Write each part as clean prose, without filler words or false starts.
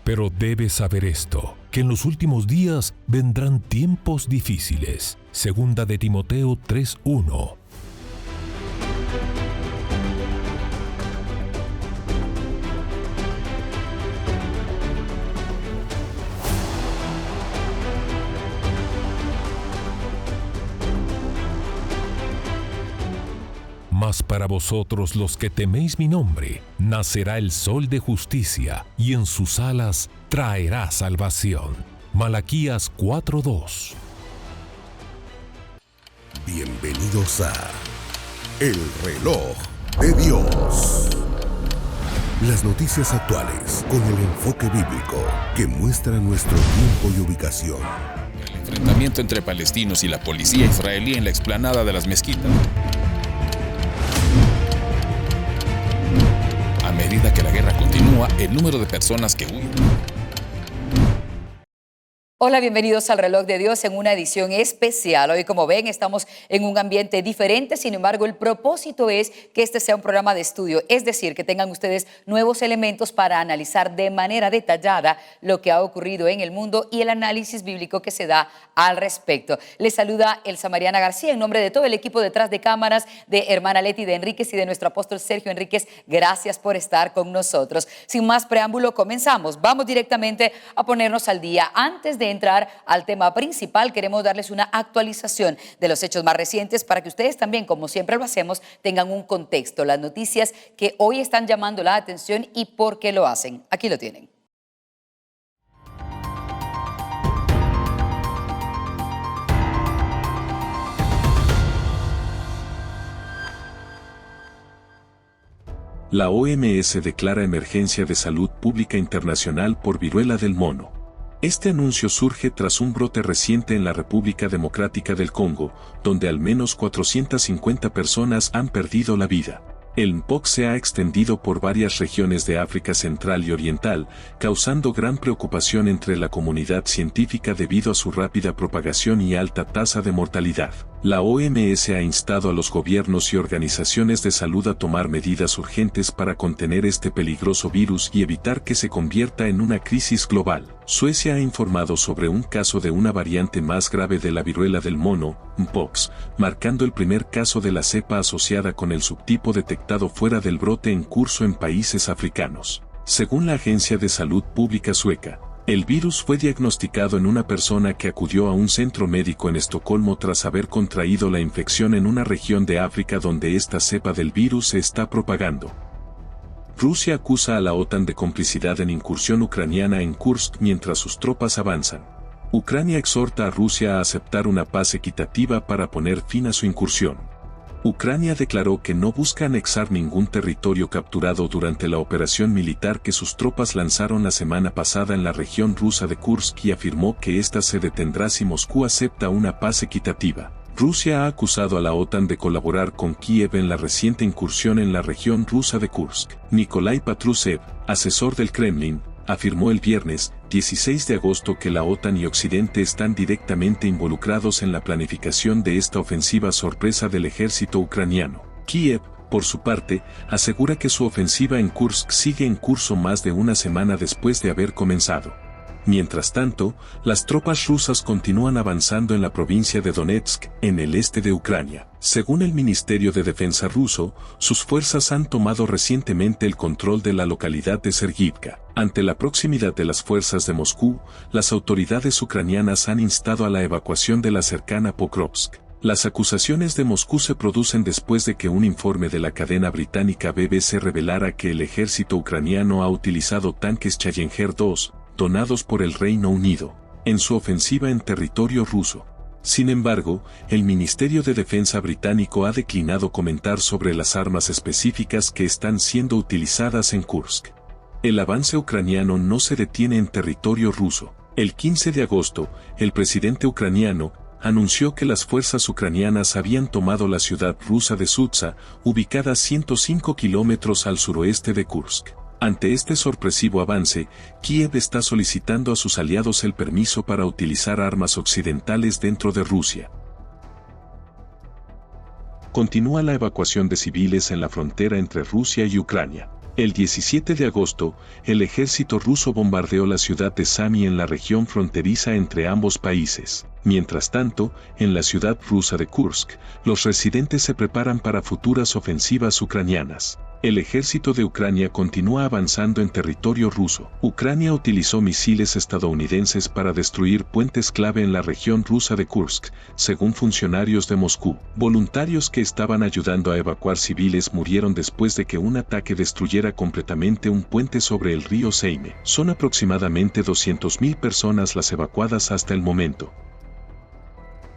Pero debes saber esto, que en los últimos días vendrán tiempos difíciles. Segunda de Timoteo 3:1. Mas para vosotros los que teméis mi nombre, nacerá el sol de justicia, y en sus alas traerá salvación. Malaquías 4:2. Bienvenidos a El Reloj de Dios. Las noticias actuales con el enfoque bíblico que muestra nuestro tiempo y ubicación. El enfrentamiento entre palestinos y la policía israelí en la explanada de las mezquitas. A medida que la guerra continúa, el número de personas que huyen. Hola, bienvenidos al Reloj de Dios en una edición especial. Hoy, como ven, estamos en un ambiente diferente. Sin embargo, el propósito es que este sea un programa de estudio, es decir, que tengan ustedes nuevos elementos para analizar de manera detallada lo que ha ocurrido en el mundo y el análisis bíblico que se da al respecto. Les saluda Elsa Mariana García en nombre de todo el equipo detrás de cámaras, de hermana Leti de Enríquez y de nuestro apóstol Sergio Enríquez. Gracias por estar con nosotros. Sin más preámbulo, comenzamos. Vamos directamente a ponernos al día. Antes de entrar al tema principal, queremos darles una actualización de los hechos más recientes para que ustedes también, como siempre lo hacemos, tengan un contexto, las noticias que hoy están llamando la atención y por qué lo hacen. Aquí lo tienen. La OMS declara emergencia de salud pública internacional por viruela del mono. Este anuncio surge tras un brote reciente en la República Democrática del Congo, donde al menos 450 personas han perdido la vida. El mpox se ha extendido por varias regiones de África Central y Oriental, causando gran preocupación entre la comunidad científica debido a su rápida propagación y alta tasa de mortalidad. La OMS ha instado a los gobiernos y organizaciones de salud a tomar medidas urgentes para contener este peligroso virus y evitar que se convierta en una crisis global. Suecia ha informado sobre un caso de una variante más grave de la viruela del mono, mpox, marcando el primer caso de la cepa asociada con el subtipo detectado fuera del brote en curso en países africanos. Según la Agencia de Salud Pública sueca, el virus fue diagnosticado en una persona que acudió a un centro médico en Estocolmo tras haber contraído la infección en una región de África donde esta cepa del virus se está propagando. Rusia acusa a la OTAN de complicidad en incursión ucraniana en Kursk mientras sus tropas avanzan. Ucrania exhorta a Rusia a aceptar una paz equitativa para poner fin a su incursión. Ucrania declaró que no busca anexar ningún territorio capturado durante la operación militar que sus tropas lanzaron la semana pasada en la región rusa de Kursk y afirmó que ésta se detendrá si Moscú acepta una paz equitativa. Rusia ha acusado a la OTAN de colaborar con Kiev en la reciente incursión en la región rusa de Kursk. Nikolai Patrushev, asesor del Kremlin, afirmó el viernes, 16 de agosto que la OTAN y Occidente están directamente involucrados en la planificación de esta ofensiva sorpresa del ejército ucraniano. Kiev, por su parte, asegura que su ofensiva en Kursk sigue en curso más de una semana después de haber comenzado. Mientras tanto, las tropas rusas continúan avanzando en la provincia de Donetsk, en el este de Ucrania. Según el Ministerio de Defensa ruso, sus fuerzas han tomado recientemente el control de la localidad de Sergivka. Ante la proximidad de las fuerzas de Moscú, las autoridades ucranianas han instado a la evacuación de la cercana Pokrovsk. Las acusaciones de Moscú se producen después de que un informe de la cadena británica BBC revelara que el ejército ucraniano ha utilizado tanques Challenger 2, donados por el Reino Unido, en su ofensiva en territorio ruso. Sin embargo, el Ministerio de Defensa británico ha declinado comentar sobre las armas específicas que están siendo utilizadas en Kursk. El avance ucraniano no se detiene en territorio ruso. El 15 de agosto, el presidente ucraniano anunció que las fuerzas ucranianas habían tomado la ciudad rusa de Sutsa, ubicada a 105 kilómetros al suroeste de Kursk. Ante este sorpresivo avance, Kiev está solicitando a sus aliados el permiso para utilizar armas occidentales dentro de Rusia. Continúa la evacuación de civiles en la frontera entre Rusia y Ucrania. El 17 de agosto, el ejército ruso bombardeó la ciudad de Sami en la región fronteriza entre ambos países. Mientras tanto, en la ciudad rusa de Kursk, los residentes se preparan para futuras ofensivas ucranianas. El ejército de Ucrania continúa avanzando en territorio ruso. Ucrania utilizó misiles estadounidenses para destruir puentes clave en la región rusa de Kursk, según funcionarios de Moscú. Voluntarios que estaban ayudando a evacuar civiles murieron después de que un ataque destruyera completamente un puente sobre el río Seime. Son aproximadamente 200.000 personas las evacuadas hasta el momento.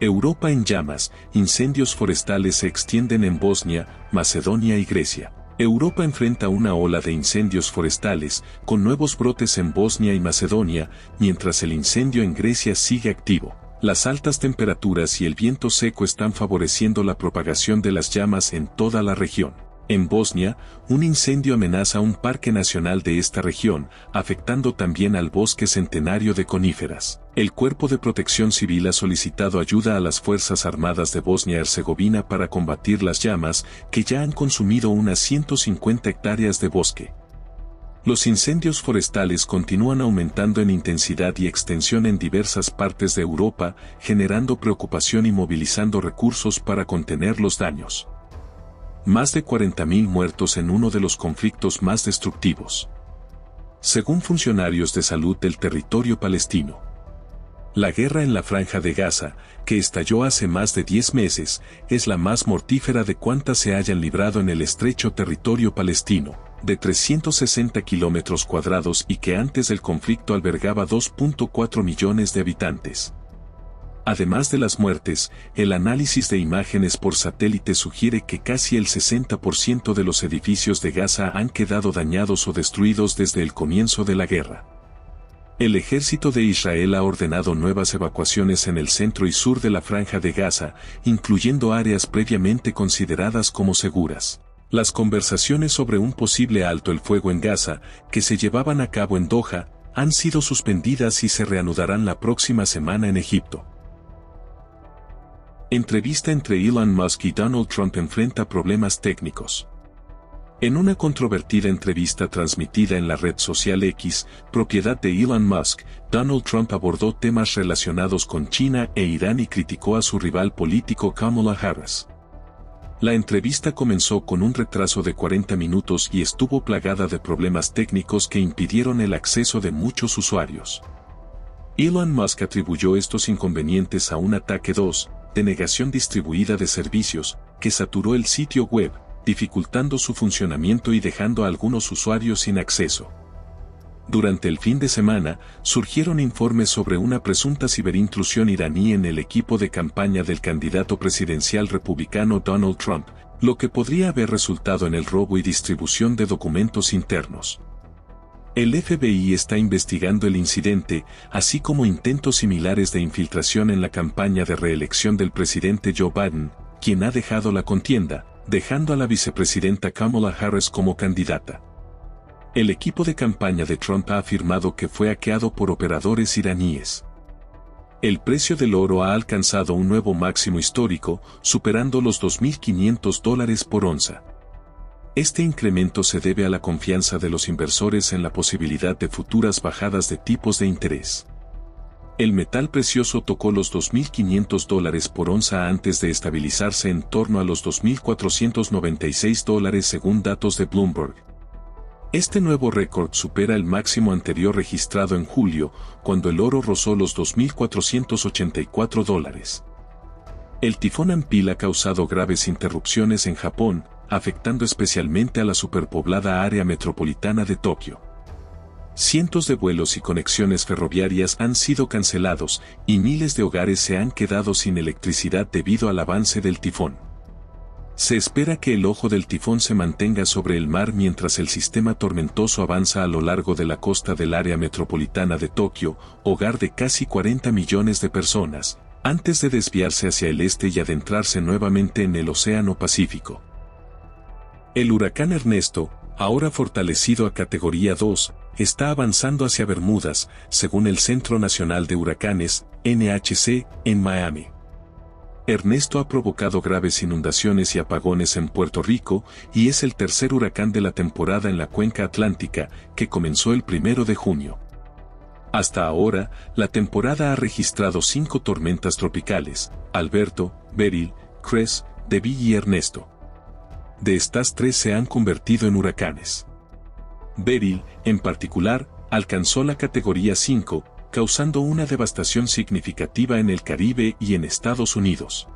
Europa en llamas, incendios forestales se extienden en Bosnia, Macedonia y Grecia. Europa enfrenta una ola de incendios forestales, con nuevos brotes en Bosnia y Macedonia, mientras el incendio en Grecia sigue activo. Las altas temperaturas y el viento seco están favoreciendo la propagación de las llamas en toda la región. En Bosnia, un incendio amenaza un parque nacional de esta región, afectando también al bosque centenario de coníferas. El Cuerpo de Protección Civil ha solicitado ayuda a las Fuerzas Armadas de Bosnia-Herzegovina para combatir las llamas, que ya han consumido unas 150 hectáreas de bosque. Los incendios forestales continúan aumentando en intensidad y extensión en diversas partes de Europa, generando preocupación y movilizando recursos para contener los daños. Más de 40.000 muertos en uno de los conflictos más destructivos, según funcionarios de salud del territorio palestino. La guerra en la Franja de Gaza, que estalló hace más de 10 meses, es la más mortífera de cuantas se hayan librado en el estrecho territorio palestino, de 360 kilómetros cuadrados y que antes del conflicto albergaba 2.4 millones de habitantes. Además de las muertes, el análisis de imágenes por satélite sugiere que casi el 60% de los edificios de Gaza han quedado dañados o destruidos desde el comienzo de la guerra. El ejército de Israel ha ordenado nuevas evacuaciones en el centro y sur de la Franja de Gaza, incluyendo áreas previamente consideradas como seguras. Las conversaciones sobre un posible alto el fuego en Gaza, que se llevaban a cabo en Doha, han sido suspendidas y se reanudarán la próxima semana en Egipto. Entrevista entre Elon Musk y Donald Trump enfrenta problemas técnicos. En una controvertida entrevista transmitida en la red social X, propiedad de Elon Musk, Donald Trump abordó temas relacionados con China e Irán y criticó a su rival político Kamala Harris. La entrevista comenzó con un retraso de 40 minutos y estuvo plagada de problemas técnicos que impidieron el acceso de muchos usuarios. Elon Musk atribuyó estos inconvenientes a un ataque de negación distribuida de servicios, que saturó el sitio web, dificultando su funcionamiento y dejando a algunos usuarios sin acceso. Durante el fin de semana, surgieron informes sobre una presunta ciberintrusión iraní en el equipo de campaña del candidato presidencial republicano Donald Trump, lo que podría haber resultado en el robo y distribución de documentos internos. El FBI está investigando el incidente, así como intentos similares de infiltración en la campaña de reelección del presidente Joe Biden, quien ha dejado la contienda, dejando a la vicepresidenta Kamala Harris como candidata. El equipo de campaña de Trump ha afirmado que fue hackeado por operadores iraníes. El precio del oro ha alcanzado un nuevo máximo histórico, superando los $2.500 por onza. Este incremento se debe a la confianza de los inversores en la posibilidad de futuras bajadas de tipos de interés. El metal precioso tocó los $2.500 por onza antes de estabilizarse en torno a los $2.496 según datos de Bloomberg. Este nuevo récord supera el máximo anterior registrado en julio, cuando el oro rozó los $2.484. El tifón Ampil ha causado graves interrupciones en Japón, afectando especialmente a la superpoblada área metropolitana de Tokio. Cientos de vuelos y conexiones ferroviarias han sido cancelados y miles de hogares se han quedado sin electricidad debido al avance del tifón. Se espera que el ojo del tifón se mantenga sobre el mar mientras el sistema tormentoso avanza a lo largo de la costa del área metropolitana de Tokio, hogar de casi 40 millones de personas, antes de desviarse hacia el este y adentrarse nuevamente en el Océano Pacífico. El huracán Ernesto, ahora fortalecido a categoría 2, está avanzando hacia Bermudas, según el Centro Nacional de Huracanes, NHC, en Miami. Ernesto ha provocado graves inundaciones y apagones en Puerto Rico y es el tercer huracán de la temporada en la cuenca atlántica, que comenzó el 1 de junio. Hasta ahora, la temporada ha registrado 5 tormentas tropicales: Alberto, Beryl, Chris, Debby y Ernesto. De estas 3 se han convertido en huracanes. Beryl, en particular, alcanzó la categoría 5, causando una devastación significativa en el Caribe y en Estados Unidos.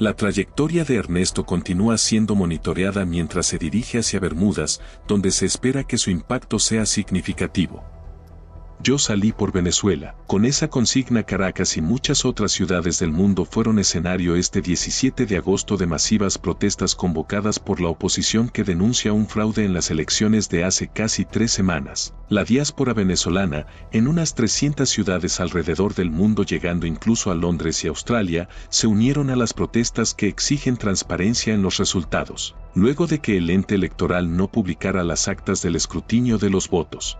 La trayectoria de Ernesto continúa siendo monitoreada mientras se dirige hacia Bermudas, donde se espera que su impacto sea significativo. Yo salí por Venezuela. Con esa consigna, Caracas y muchas otras ciudades del mundo fueron escenario este 17 de agosto de masivas protestas convocadas por la oposición que denuncia un fraude en las elecciones de hace casi 3 semanas. La diáspora venezolana, en unas 300 ciudades alrededor del mundo, llegando incluso a Londres y Australia, se unieron a las protestas que exigen transparencia en los resultados, luego de que el ente electoral no publicara las actas del escrutinio de los votos.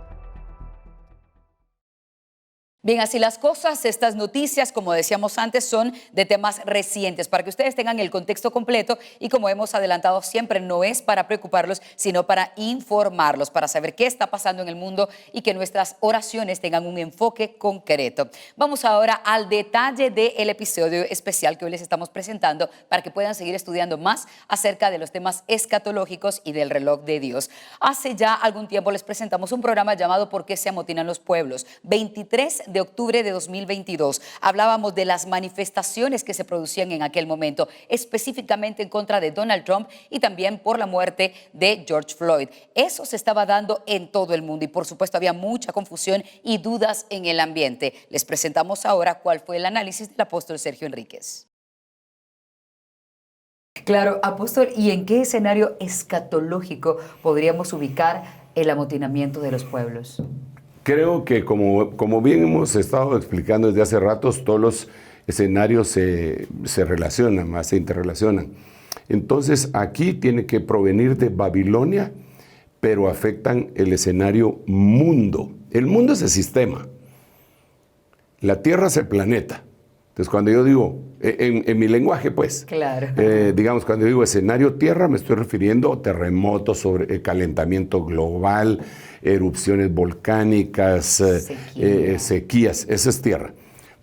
Bien, así las cosas, estas noticias, como decíamos antes, son de temas recientes, para que ustedes tengan el contexto completo y, como hemos adelantado siempre, no es para preocuparlos, sino para informarlos, para saber qué está pasando en el mundo y que nuestras oraciones tengan un enfoque concreto. Vamos ahora al detalle del episodio especial que hoy les estamos presentando para que puedan seguir estudiando más acerca de los temas escatológicos y del reloj de Dios. Hace ya algún tiempo les presentamos un programa llamado ¿Por qué se amotinan los pueblos? 23 de octubre de 2022. Hablábamos de las manifestaciones que se producían en aquel momento, específicamente en contra de Donald Trump y también por la muerte de George Floyd. Eso se estaba dando en todo el mundo y, por supuesto, había mucha confusión y dudas en el ambiente. Les presentamos ahora cuál fue el análisis del apóstol Sergio Enríquez. Claro, apóstol, ¿y en qué escenario escatológico podríamos ubicar el amotinamiento de los pueblos? Creo que como bien hemos estado explicando desde hace ratos, todos los escenarios se relacionan, más se interrelacionan. Entonces aquí tiene que provenir de Babilonia, pero afectan el escenario mundo. El mundo es el sistema. La Tierra es el planeta. Entonces cuando yo digo, en mi lenguaje pues, claro. Digamos, cuando yo digo escenario Tierra, me estoy refiriendo a terremotos, sobre calentamiento global, erupciones volcánicas, sequías, esa es Tierra.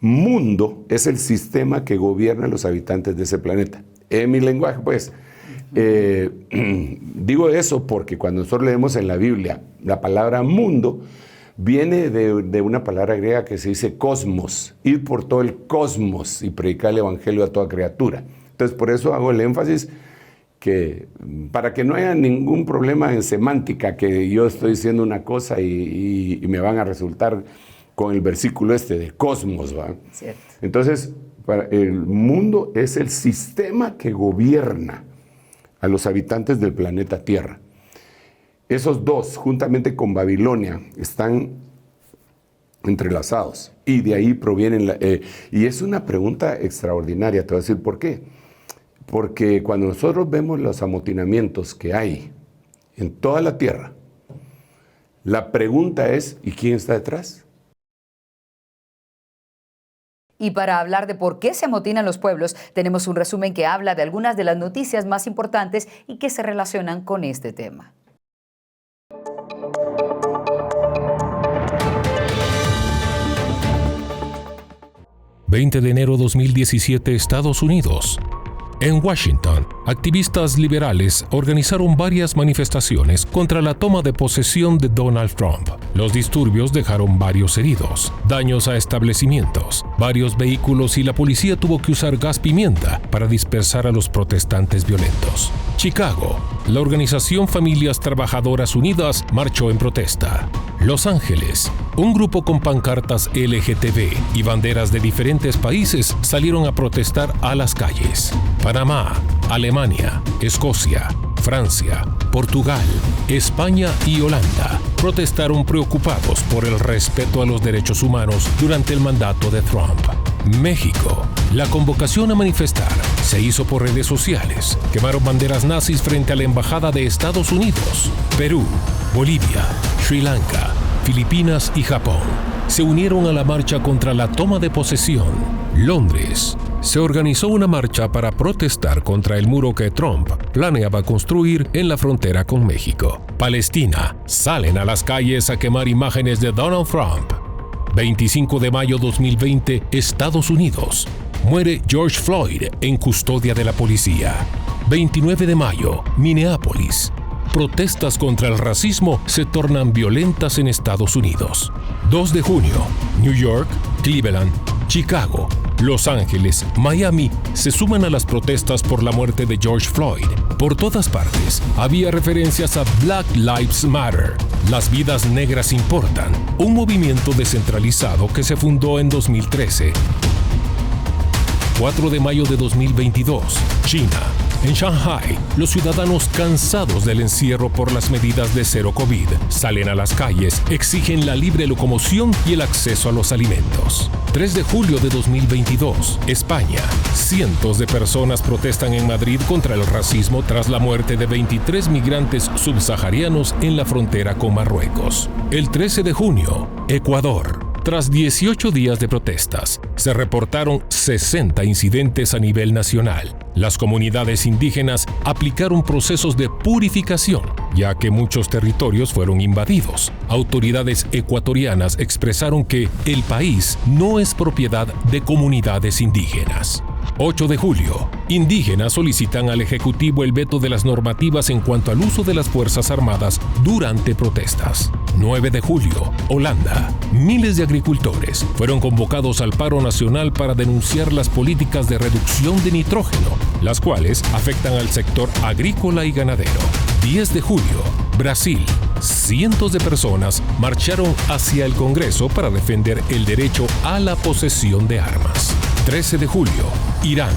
Mundo es el sistema que gobierna a los habitantes de ese planeta. En mi lenguaje, pues, digo eso porque cuando nosotros leemos en la Biblia la palabra mundo, viene de una palabra griega que se dice cosmos, ir por todo el cosmos y predicar el evangelio a toda criatura. Entonces, por eso hago el énfasis que para que no haya ningún problema en semántica, que yo estoy diciendo una cosa y me van a resultar con el versículo de cosmos, ¿va? Cierto. Entonces, el mundo es el sistema que gobierna a los habitantes del planeta Tierra. Esos dos, juntamente con Babilonia, están entrelazados y de ahí provienen, y es una pregunta extraordinaria, te voy a decir por qué. Porque cuando nosotros vemos los amotinamientos que hay en toda la tierra, la pregunta es, ¿y quién está detrás? Y para hablar de por qué se amotinan los pueblos, tenemos un resumen que habla de algunas de las noticias más importantes y que se relacionan con este tema. 20 de enero 2017, Estados Unidos. En Washington, activistas liberales organizaron varias manifestaciones contra la toma de posesión de Donald Trump. Los disturbios dejaron varios heridos, daños a establecimientos, varios vehículos y la policía tuvo que usar gas pimienta para dispersar a los protestantes violentos. Chicago, la organización Familias Trabajadoras Unidas marchó en protesta. Los Ángeles, un grupo con pancartas LGTB y banderas de diferentes países salieron a protestar a las calles. Panamá, Alemania, Escocia, Francia, Portugal, España y Holanda protestaron preocupados por el respeto a los derechos humanos durante el mandato de Trump. México, la convocación a manifestar se hizo por redes sociales. Quemaron banderas nazis frente a la Embajada de Estados Unidos. Perú, Bolivia, Sri Lanka, Filipinas y Japón se unieron a la marcha contra la toma de posesión. Londres, se organizó una marcha para protestar contra el muro que Trump planeaba construir en la frontera con México. Palestina, salen a las calles a quemar imágenes de Donald Trump. 25 de mayo 2020, Estados Unidos. Muere George Floyd en custodia de la policía. 29 de mayo, Minneapolis. Protestas contra el racismo se tornan violentas en Estados Unidos. 2 de junio, New York, Cleveland, Chicago, Los Ángeles, Miami se suman a las protestas por la muerte de George Floyd. Por todas partes había referencias a Black Lives Matter. Las vidas negras importan, un movimiento descentralizado que se fundó en 2013. 4 de mayo de 2022, China. En Shanghai, los ciudadanos cansados del encierro por las medidas de cero COVID salen a las calles, exigen la libre locomoción y el acceso a los alimentos. 3 de julio de 2022, España. Cientos de personas protestan en Madrid contra el racismo tras la muerte de 23 migrantes subsaharianos en la frontera con Marruecos. El 13 de junio, Ecuador. Tras 18 días de protestas, se reportaron 60 incidentes a nivel nacional. Las comunidades indígenas aplicaron procesos de purificación, ya que muchos territorios fueron invadidos. Autoridades ecuatorianas expresaron que el país no es propiedad de comunidades indígenas. 8 de julio. Indígenas solicitan al Ejecutivo el veto de las normativas en cuanto al uso de las Fuerzas Armadas durante protestas. 9 de julio. Holanda. Miles de agricultores fueron convocados al paro nacional para denunciar las políticas de reducción de nitrógeno, las cuales afectan al sector agrícola y ganadero. 10 de julio. Brasil. Cientos de personas marcharon hacia el Congreso para defender el derecho a la posesión de armas. 13 de julio, Irán.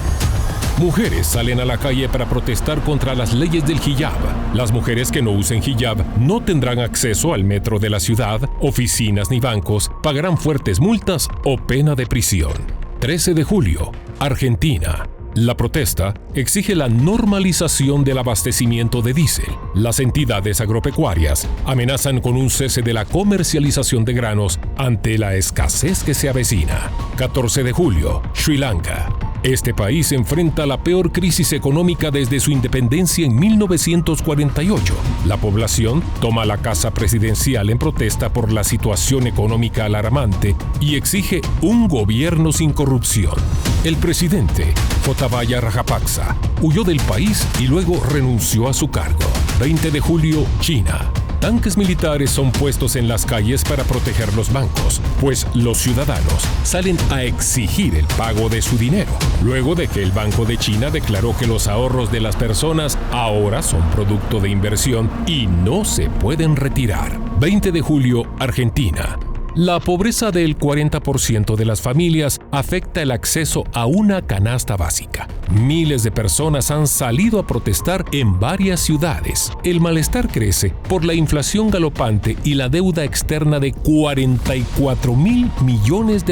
Mujeres salen a la calle para protestar contra las leyes del hijab. Las mujeres que no usen hijab no tendrán acceso al metro de la ciudad, oficinas ni bancos, pagarán fuertes multas o pena de prisión. 13 de julio, Argentina. La protesta exige la normalización del abastecimiento de diésel. Las entidades agropecuarias amenazan con un cese de la comercialización de granos ante la escasez que se avecina. 14 de julio, Sri Lanka. Este país enfrenta la peor crisis económica desde su independencia en 1948. La población toma la casa presidencial en protesta por la situación económica alarmante y exige un gobierno sin corrupción. El presidente, Gotabaya Rajapaksa, huyó del país y luego renunció a su cargo. 20 de julio, China. Tanques militares son puestos en las calles para proteger los bancos, pues los ciudadanos salen a exigir el pago de su dinero, luego de que el Banco de China declaró que los ahorros de las personas ahora son producto de inversión y no se pueden retirar. 20 de julio, Argentina. La pobreza del 40% de las familias afecta el acceso a una canasta básica. Miles de personas han salido a protestar en varias ciudades. El malestar crece por la inflación galopante y la deuda externa de $44,000 millones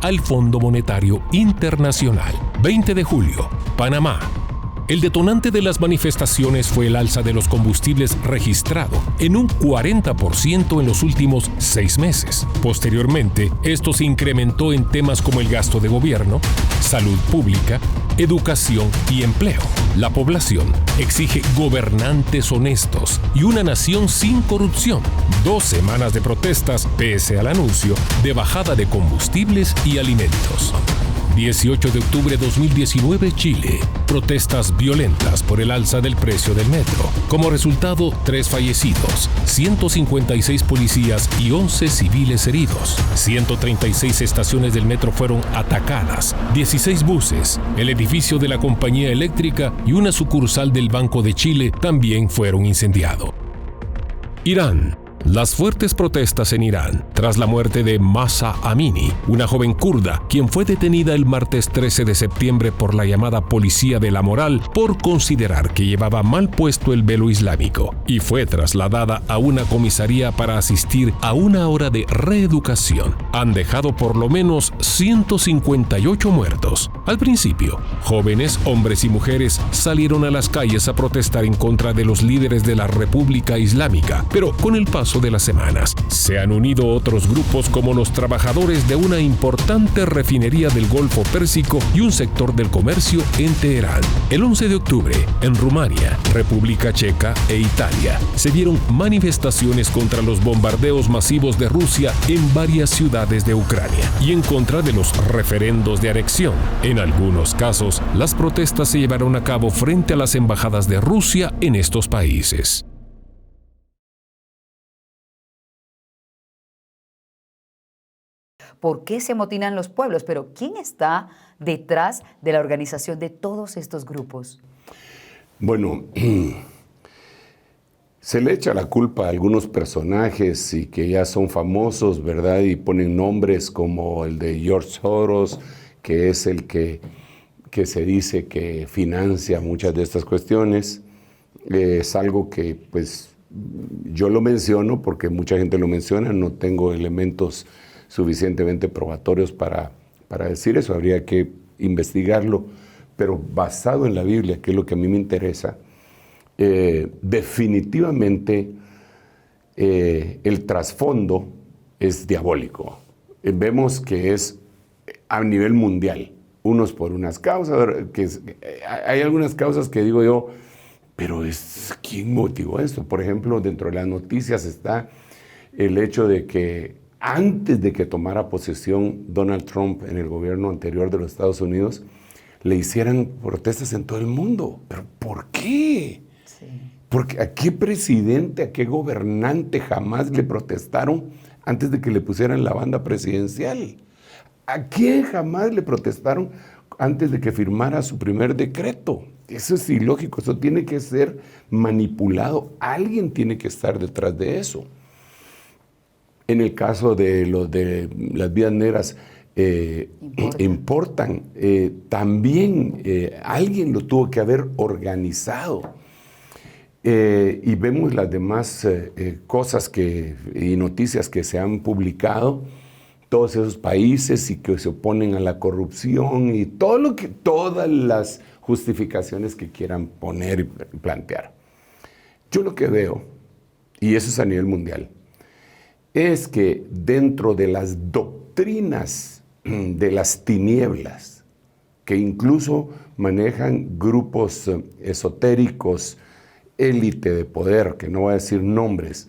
al Fondo Monetario Internacional. 20 de julio, Panamá. El detonante de las manifestaciones fue el alza de los combustibles registrado en un 40% en los últimos 6 meses. Posteriormente, esto se incrementó en temas como el gasto de gobierno, salud pública, educación y empleo. La población exige gobernantes honestos y una nación sin corrupción. 2 semanas de protestas pese al anuncio de bajada de combustibles y alimentos. 18 de octubre de 2019, Chile. Protestas violentas por el alza del precio del metro. Como resultado, 3 fallecidos, 156 policías y 11 civiles heridos. 136 estaciones del metro fueron atacadas, 16 buses, el edificio de la compañía eléctrica y una sucursal del Banco de Chile también fueron incendiados. Irán. Las fuertes protestas en Irán tras la muerte de Mahsa Amini, una joven kurda, quien fue detenida el martes 13 de septiembre por la llamada Policía de la Moral por considerar que llevaba mal puesto el velo islámico y fue trasladada a una comisaría para asistir a una hora de reeducación. Han dejado por lo menos 158 muertos. Al principio, jóvenes, hombres y mujeres salieron a las calles a protestar en contra de los líderes de la República Islámica, pero con el paso paso de las semanas. Se han unido otros grupos como los trabajadores de una importante refinería del Golfo Pérsico y un sector del comercio en Teherán. El 11 de octubre, en Rumania, República Checa e Italia, se dieron manifestaciones contra los bombardeos masivos de Rusia en varias ciudades de Ucrania y en contra de los referendos de anexión. En algunos casos, las protestas se llevaron a cabo frente a las embajadas de Rusia en estos países. ¿Por qué se amotinan los pueblos? Pero ¿quién está detrás de la organización de todos estos grupos? Bueno, se le echa la culpa a algunos personajes y que ya son famosos, ¿verdad? Y ponen nombres como el de George Soros, que es el que se dice que financia muchas de estas cuestiones. Es algo que, pues, yo lo menciono porque mucha gente lo menciona, no tengo elementos suficientemente probatorios para decir eso, habría que investigarlo, pero basado en la Biblia, que es lo que a mí me interesa, definitivamente el trasfondo es diabólico. Vemos que es a nivel mundial, unos por unas causas, hay algunas causas que digo yo, pero ¿quién motivó esto? Por ejemplo, dentro de las noticias está el hecho de que antes de que tomara posesión Donald Trump en el gobierno anterior de los Estados Unidos, le hicieran protestas en todo el mundo. ¿Pero por qué? Sí. Porque ¿a qué presidente, a qué gobernante jamás le protestaron antes de que le pusieran la banda presidencial? ¿A quién jamás le protestaron antes de que firmara su primer decreto? Eso es ilógico, eso tiene que ser manipulado. Alguien tiene que estar detrás de eso. En el caso de las vidas negras, importan. También alguien lo tuvo que haber organizado. Y vemos las demás cosas y noticias que se han publicado, todos esos países y que se oponen a la corrupción y todas las justificaciones que quieran poner y plantear. Yo lo que veo, y eso es a nivel mundial, es que dentro de las doctrinas de las tinieblas, que incluso manejan grupos esotéricos, élite de poder, que no voy a decir nombres,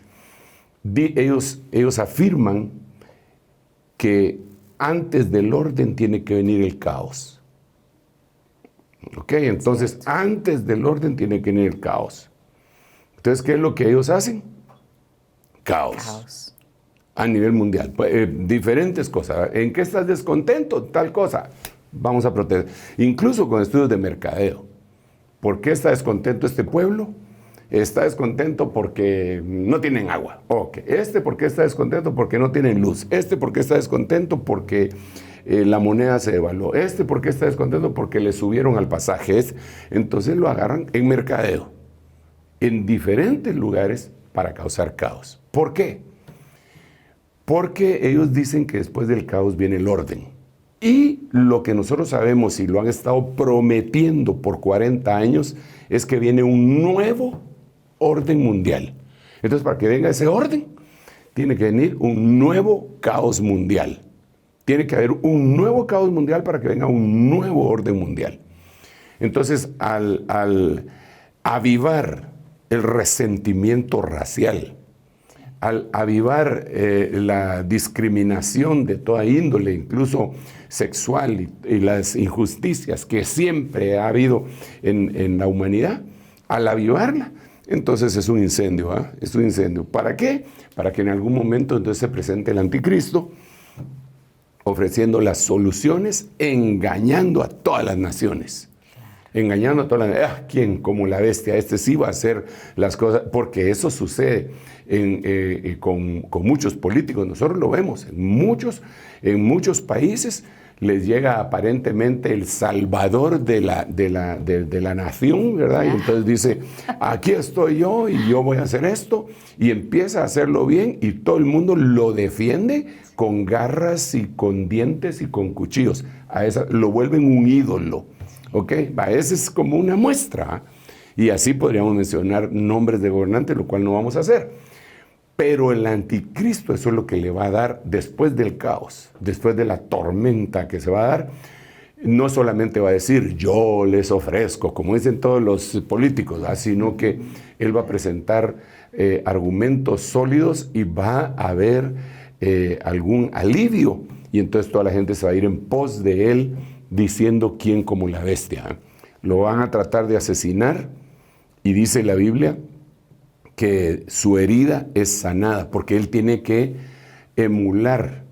ellos afirman que antes del orden tiene que venir el caos. ¿Ok? Entonces, antes del orden tiene que venir el caos. Entonces, ¿qué es lo que ellos hacen? Caos. A nivel mundial. Diferentes cosas. ¿En qué estás descontento? Tal cosa. Vamos a protestar. Incluso con estudios de mercadeo. ¿Por qué está descontento este pueblo? Está descontento porque no tienen agua. Ok. ¿Por qué está descontento? Porque no tienen luz. ¿Por qué está descontento? Porque la moneda se devaluó. ¿Por qué está descontento? Porque le subieron al pasaje. Entonces lo agarran en mercadeo. En diferentes lugares para causar caos. ¿Por qué? Porque ellos dicen que después del caos viene el orden. Y lo que nosotros sabemos y lo han estado prometiendo por 40 años es que viene un nuevo orden mundial. Entonces, para que venga ese orden, tiene que venir un nuevo caos mundial. Tiene que haber un nuevo caos mundial para que venga un nuevo orden mundial. Entonces, al avivar el resentimiento racial, al avivar la discriminación de toda índole, incluso sexual, y las injusticias que siempre ha habido en la humanidad, al avivarla, entonces es un incendio, ¿eh? Es un incendio. ¿Para qué? Para que en algún momento entonces se presente el anticristo ofreciendo las soluciones, engañando a todas las naciones. Engañando a todas las... ¿Quién? Como la bestia, sí va a hacer las cosas, porque eso sucede con muchos políticos. Nosotros lo vemos, en muchos países les llega aparentemente el salvador de la nación, ¿verdad? Y entonces dice, aquí estoy yo y yo voy a hacer esto, y empieza a hacerlo bien y todo el mundo lo defiende con garras y con dientes y con cuchillos. Lo vuelven un ídolo. ¿Ok? Esa es como una muestra. Y así podríamos mencionar nombres de gobernantes, lo cual no vamos a hacer. Pero el anticristo, eso es lo que le va a dar después del caos, después de la tormenta que se va a dar. No solamente va a decir, yo les ofrezco, como dicen todos los políticos, sino que él va a presentar argumentos sólidos y va a haber algún alivio. Y entonces toda la gente se va a ir en pos de él, diciendo quién como la bestia. Lo van a tratar de asesinar, y dice la Biblia que su herida es sanada, porque él tiene que emular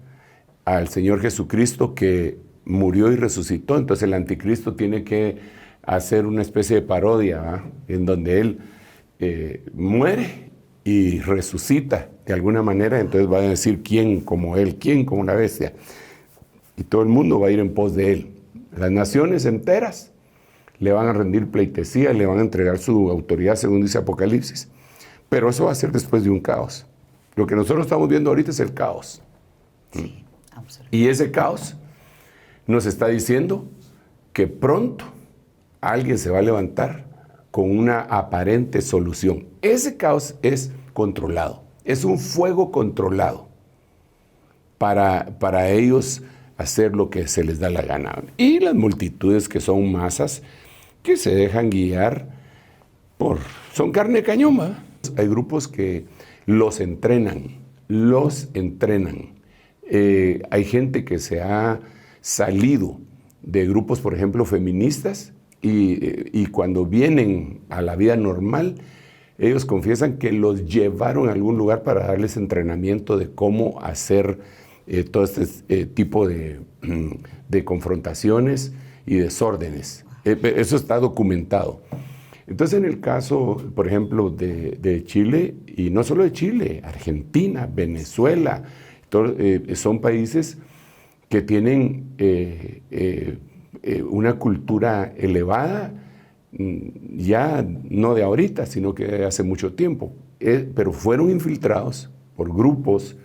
al Señor Jesucristo, que murió y resucitó. Entonces el anticristo tiene que hacer una especie de parodia, en donde él muere y resucita de alguna manera. Entonces va a decir quién como él, quién como la bestia, y todo el mundo va a ir en pos de él. Las naciones enteras le van a rendir pleitesía, le van a entregar su autoridad, según dice Apocalipsis. Pero eso va a ser después de un caos. Lo que nosotros estamos viendo ahorita es el caos. Sí, absolutamente. Y ese caos nos está diciendo que pronto alguien se va a levantar con una aparente solución. Ese caos es controlado, es un fuego controlado para ellos hacer lo que se les da la gana. Y las multitudes, que son masas, que se dejan guiar son carne de cañón, ¿verdad? Hay grupos que los entrenan. Hay gente que se ha salido de grupos, por ejemplo, feministas, y cuando vienen a la vida normal, ellos confiesan que los llevaron a algún lugar para darles entrenamiento de cómo hacer todo este tipo de confrontaciones y desórdenes. Eso está documentado. Entonces, en el caso, por ejemplo, de Chile, y no solo de Chile, Argentina, Venezuela, son países que tienen una cultura elevada, ya no de ahorita, sino que de hace mucho tiempo, pero fueron infiltrados por grupos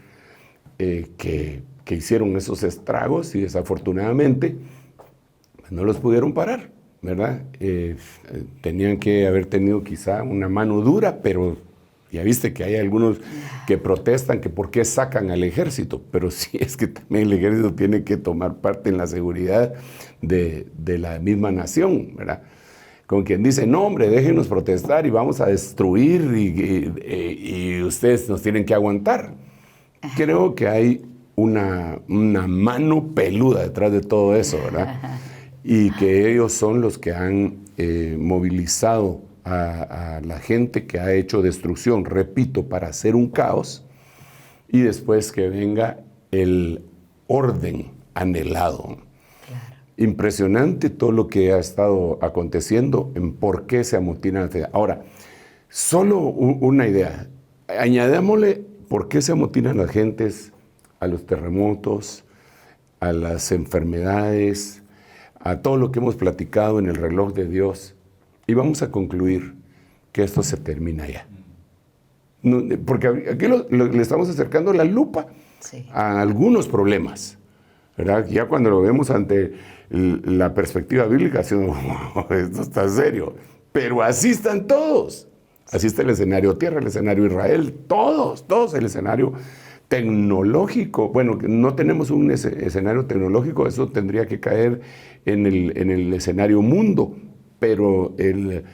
que hicieron esos estragos, y desafortunadamente no los pudieron parar, ¿verdad? Tenían que haber tenido quizá una mano dura, pero ya viste que hay algunos que protestan que por qué sacan al ejército, pero sí, es que también el ejército tiene que tomar parte en la seguridad de la misma nación, ¿verdad? Con quien dice, no hombre, déjenos protestar y vamos a destruir y ustedes nos tienen que aguantar. Creo que hay una mano peluda detrás de todo eso, ¿verdad? Y que ellos son los que han movilizado a la gente que ha hecho destrucción, repito, para hacer un caos, y después que venga el orden anhelado. Claro. Impresionante todo lo que ha estado aconteciendo en por qué se amotinan. Ahora, solo una idea. Añadámosle por qué se amotinan las gentes a los terremotos, a las enfermedades, a todo lo que hemos platicado en el reloj de Dios, y vamos a concluir que esto se termina ya. No, porque aquí le estamos acercando la lupa a algunos problemas, ¿verdad? Ya cuando lo vemos ante la perspectiva bíblica, esto está serio, pero así están todos. Así está el escenario tierra, el escenario Israel, todos el escenario tecnológico. Bueno, no tenemos un escenario tecnológico, eso tendría que caer en el escenario mundo, pero el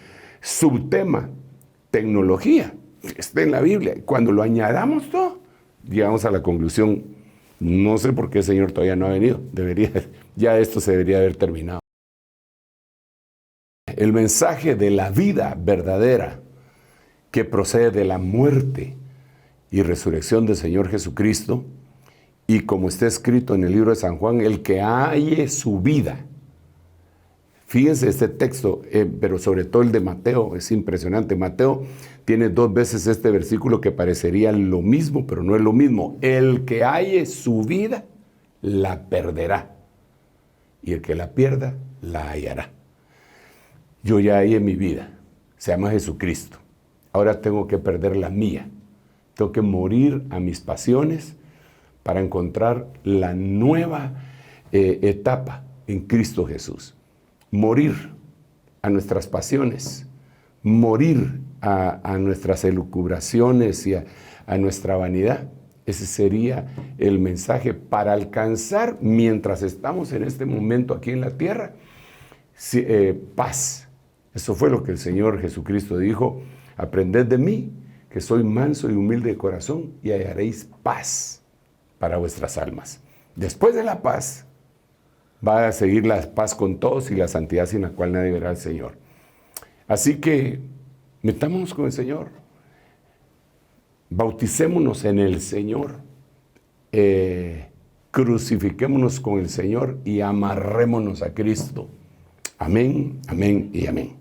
subtema tecnología está en la Biblia. Cuando lo añadamos todo, llegamos a la conclusión, no sé por qué el Señor todavía no ha venido, ya esto se debería haber terminado. El mensaje de la vida verdadera que procede de la muerte y resurrección del Señor Jesucristo, y como está escrito en el libro de San Juan, el que halle su vida. Fíjense este texto, pero sobre todo el de Mateo, es impresionante. Mateo tiene 2 veces este versículo que parecería lo mismo, pero no es lo mismo. El que halle su vida, la perderá, y el que la pierda, la hallará. Yo ya hallé mi vida, se llama Jesucristo. Ahora tengo que perder la mía. Tengo que morir a mis pasiones para encontrar la nueva etapa en Cristo Jesús. Morir a nuestras pasiones, morir a nuestras elucubraciones y a nuestra vanidad. Ese sería el mensaje para alcanzar, mientras estamos en este momento aquí en la tierra, paz. Eso fue lo que el Señor Jesucristo dijo: aprended de mí, que soy manso y humilde de corazón, y hallaréis paz para vuestras almas. Después de la paz, va a seguir la paz con todos y la santidad sin la cual nadie verá al Señor. Así que metámonos con el Señor, bauticémonos en el Señor, crucifiquémonos con el Señor y amarrémonos a Cristo. Amén, amén y amén.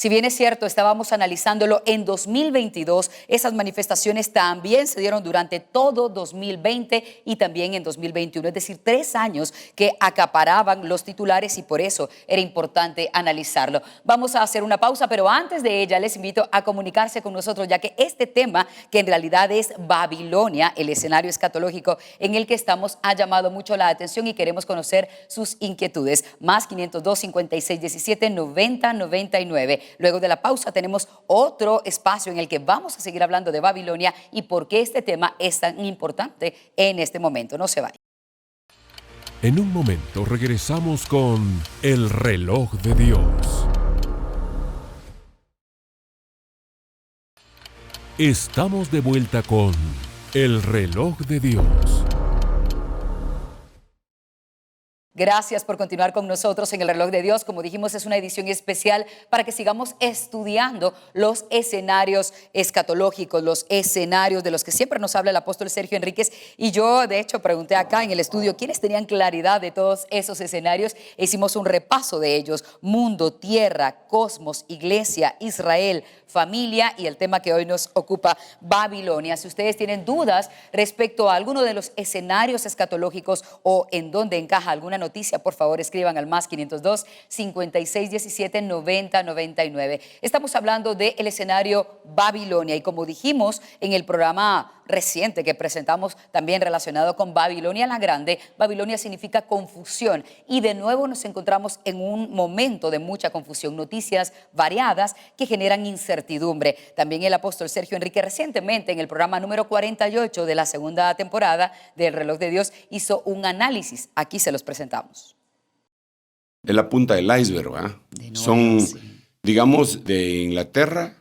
Si bien es cierto, estábamos analizándolo en 2022, esas manifestaciones también se dieron durante todo 2020 y también en 2021, es decir, 3 años que acaparaban los titulares y por eso era importante analizarlo. Vamos a hacer una pausa, pero antes de ella les invito a comunicarse con nosotros, ya que este tema, que en realidad es Babilonia, el escenario escatológico en el que estamos, ha llamado mucho la atención y queremos conocer sus inquietudes. Más 502 56 17 90 99. Luego de la pausa tenemos otro espacio en el que vamos a seguir hablando de Babilonia y por qué este tema es tan importante en este momento. No se vayan. En un momento regresamos con El Reloj de Dios. Estamos de vuelta con El Reloj de Dios. Gracias por continuar con nosotros en El Reloj de Dios. Como dijimos, es una edición especial para que sigamos estudiando los escenarios escatológicos, los escenarios de los que siempre nos habla el apóstol Sergio Enríquez. Y yo, de hecho, pregunté acá en el estudio quiénes tenían claridad de todos esos escenarios. Hicimos un repaso de ellos: mundo, tierra, cosmos, iglesia, Israel, familia y el tema que hoy nos ocupa, Babilonia. Si ustedes tienen dudas respecto a alguno de los escenarios escatológicos o en dónde encaja alguna noticia, por favor escriban al más 502 56 17 90 99. Estamos hablando del escenario Babilonia y como dijimos en el programa reciente que presentamos también relacionado con Babilonia la Grande, Babilonia significa confusión y de nuevo nos encontramos en un momento de mucha confusión, noticias variadas que generan incertidumbre. También el apóstol Sergio Enríquez recientemente en el programa número 48 de la segunda temporada del Reloj de Dios hizo un análisis. Aquí se los presentamos. Es la punta del iceberg, ¿verdad? Son, digamos, de Inglaterra,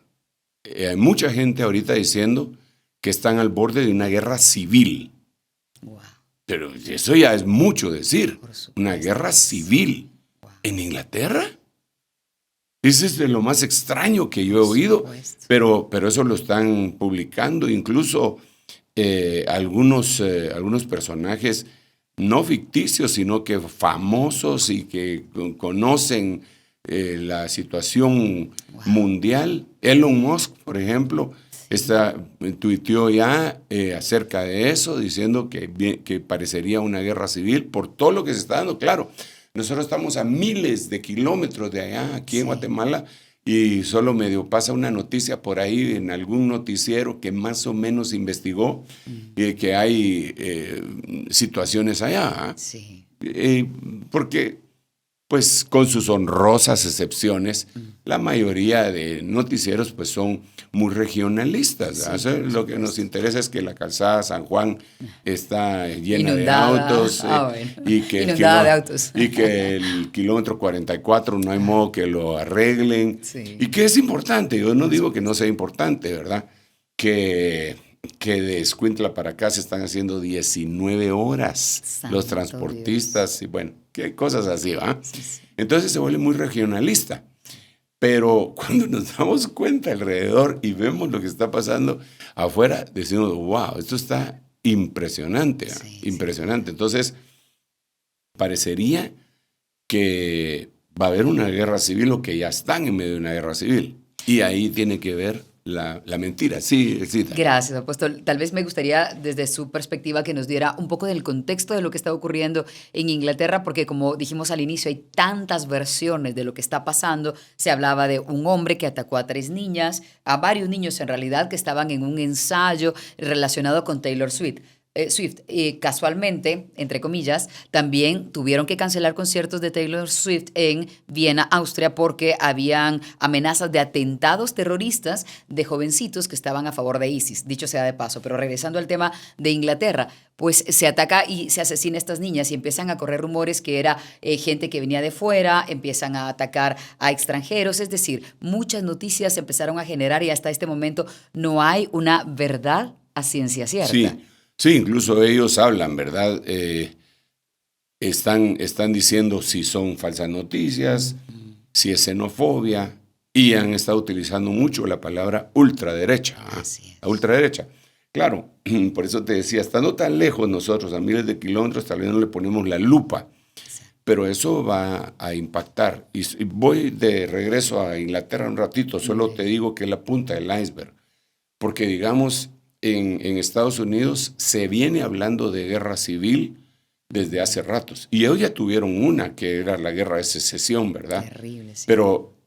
hay mucha gente ahorita diciendo que están al borde de una guerra civil. Wow. Pero eso ya es mucho decir. Una guerra civil. Wow. ¿En Inglaterra? Eso es de lo más extraño que yo he oído. Pero eso lo están publicando. Incluso algunos personajes no ficticios, sino que famosos y que conocen la situación mundial. Elon Musk, por ejemplo, tuiteó ya acerca de eso, diciendo que parecería una guerra civil por todo lo que se está dando. Claro, nosotros estamos a miles de kilómetros de allá, aquí en Guatemala, y solo medio pasa una noticia por ahí en algún noticiero que más o menos investigó que hay situaciones allá. Sí. Porque, pues, con sus honrosas excepciones, la mayoría de noticieros pues son muy regionalistas. Sí, o sea, lo que nos interesa es que la calzada San Juan está llena inundada de autos. Y que el kilómetro 44 no hay modo que lo arreglen. Sí. Y que es importante, yo no digo que no sea importante, ¿verdad? Que de Escuintla para acá se están haciendo 19 horas Santo los transportistas Dios. Y bueno, qué cosas así, ¿va? Sí. Entonces se vuelve muy regionalista. Pero cuando nos damos cuenta alrededor y vemos lo que está pasando afuera, decimos, wow, esto está impresionante, impresionante. Entonces, parecería que va a haber una guerra civil o que ya están en medio de una guerra civil. Y ahí tiene que ver la mentira. Sí. Gracias, apóstol. Tal vez me gustaría, desde su perspectiva, que nos diera un poco del contexto de lo que está ocurriendo en Inglaterra, porque como dijimos al inicio, hay tantas versiones de lo que está pasando. Se hablaba de un hombre que atacó a 3 niñas, a varios niños en realidad, que estaban en un ensayo relacionado con Taylor Swift. Swift. Casualmente, entre comillas, también tuvieron que cancelar conciertos de Taylor Swift en Viena, Austria, porque habían amenazas de atentados terroristas de jovencitos que estaban a favor de ISIS, dicho sea de paso. Pero regresando al tema de Inglaterra, pues se ataca y se asesina a estas niñas y empiezan a correr rumores que era gente que venía de fuera, empiezan a atacar a extranjeros, es decir, muchas noticias se empezaron a generar y hasta este momento no hay una verdad a ciencia cierta. Sí, incluso ellos hablan, ¿verdad? Están diciendo si son falsas noticias, si es xenofobia, y han estado utilizando mucho la palabra ultraderecha. La ultraderecha. Claro, por eso te decía, estando tan lejos nosotros, a miles de kilómetros, tal vez no le ponemos la lupa, pero eso va a impactar. Y voy de regreso a Inglaterra un ratito, solo te digo que es la punta del iceberg, porque digamos, en Estados Unidos se viene hablando de guerra civil desde hace ratos, y ellos ya tuvieron una, que era la guerra de secesión, ¿verdad? Terrible, sí.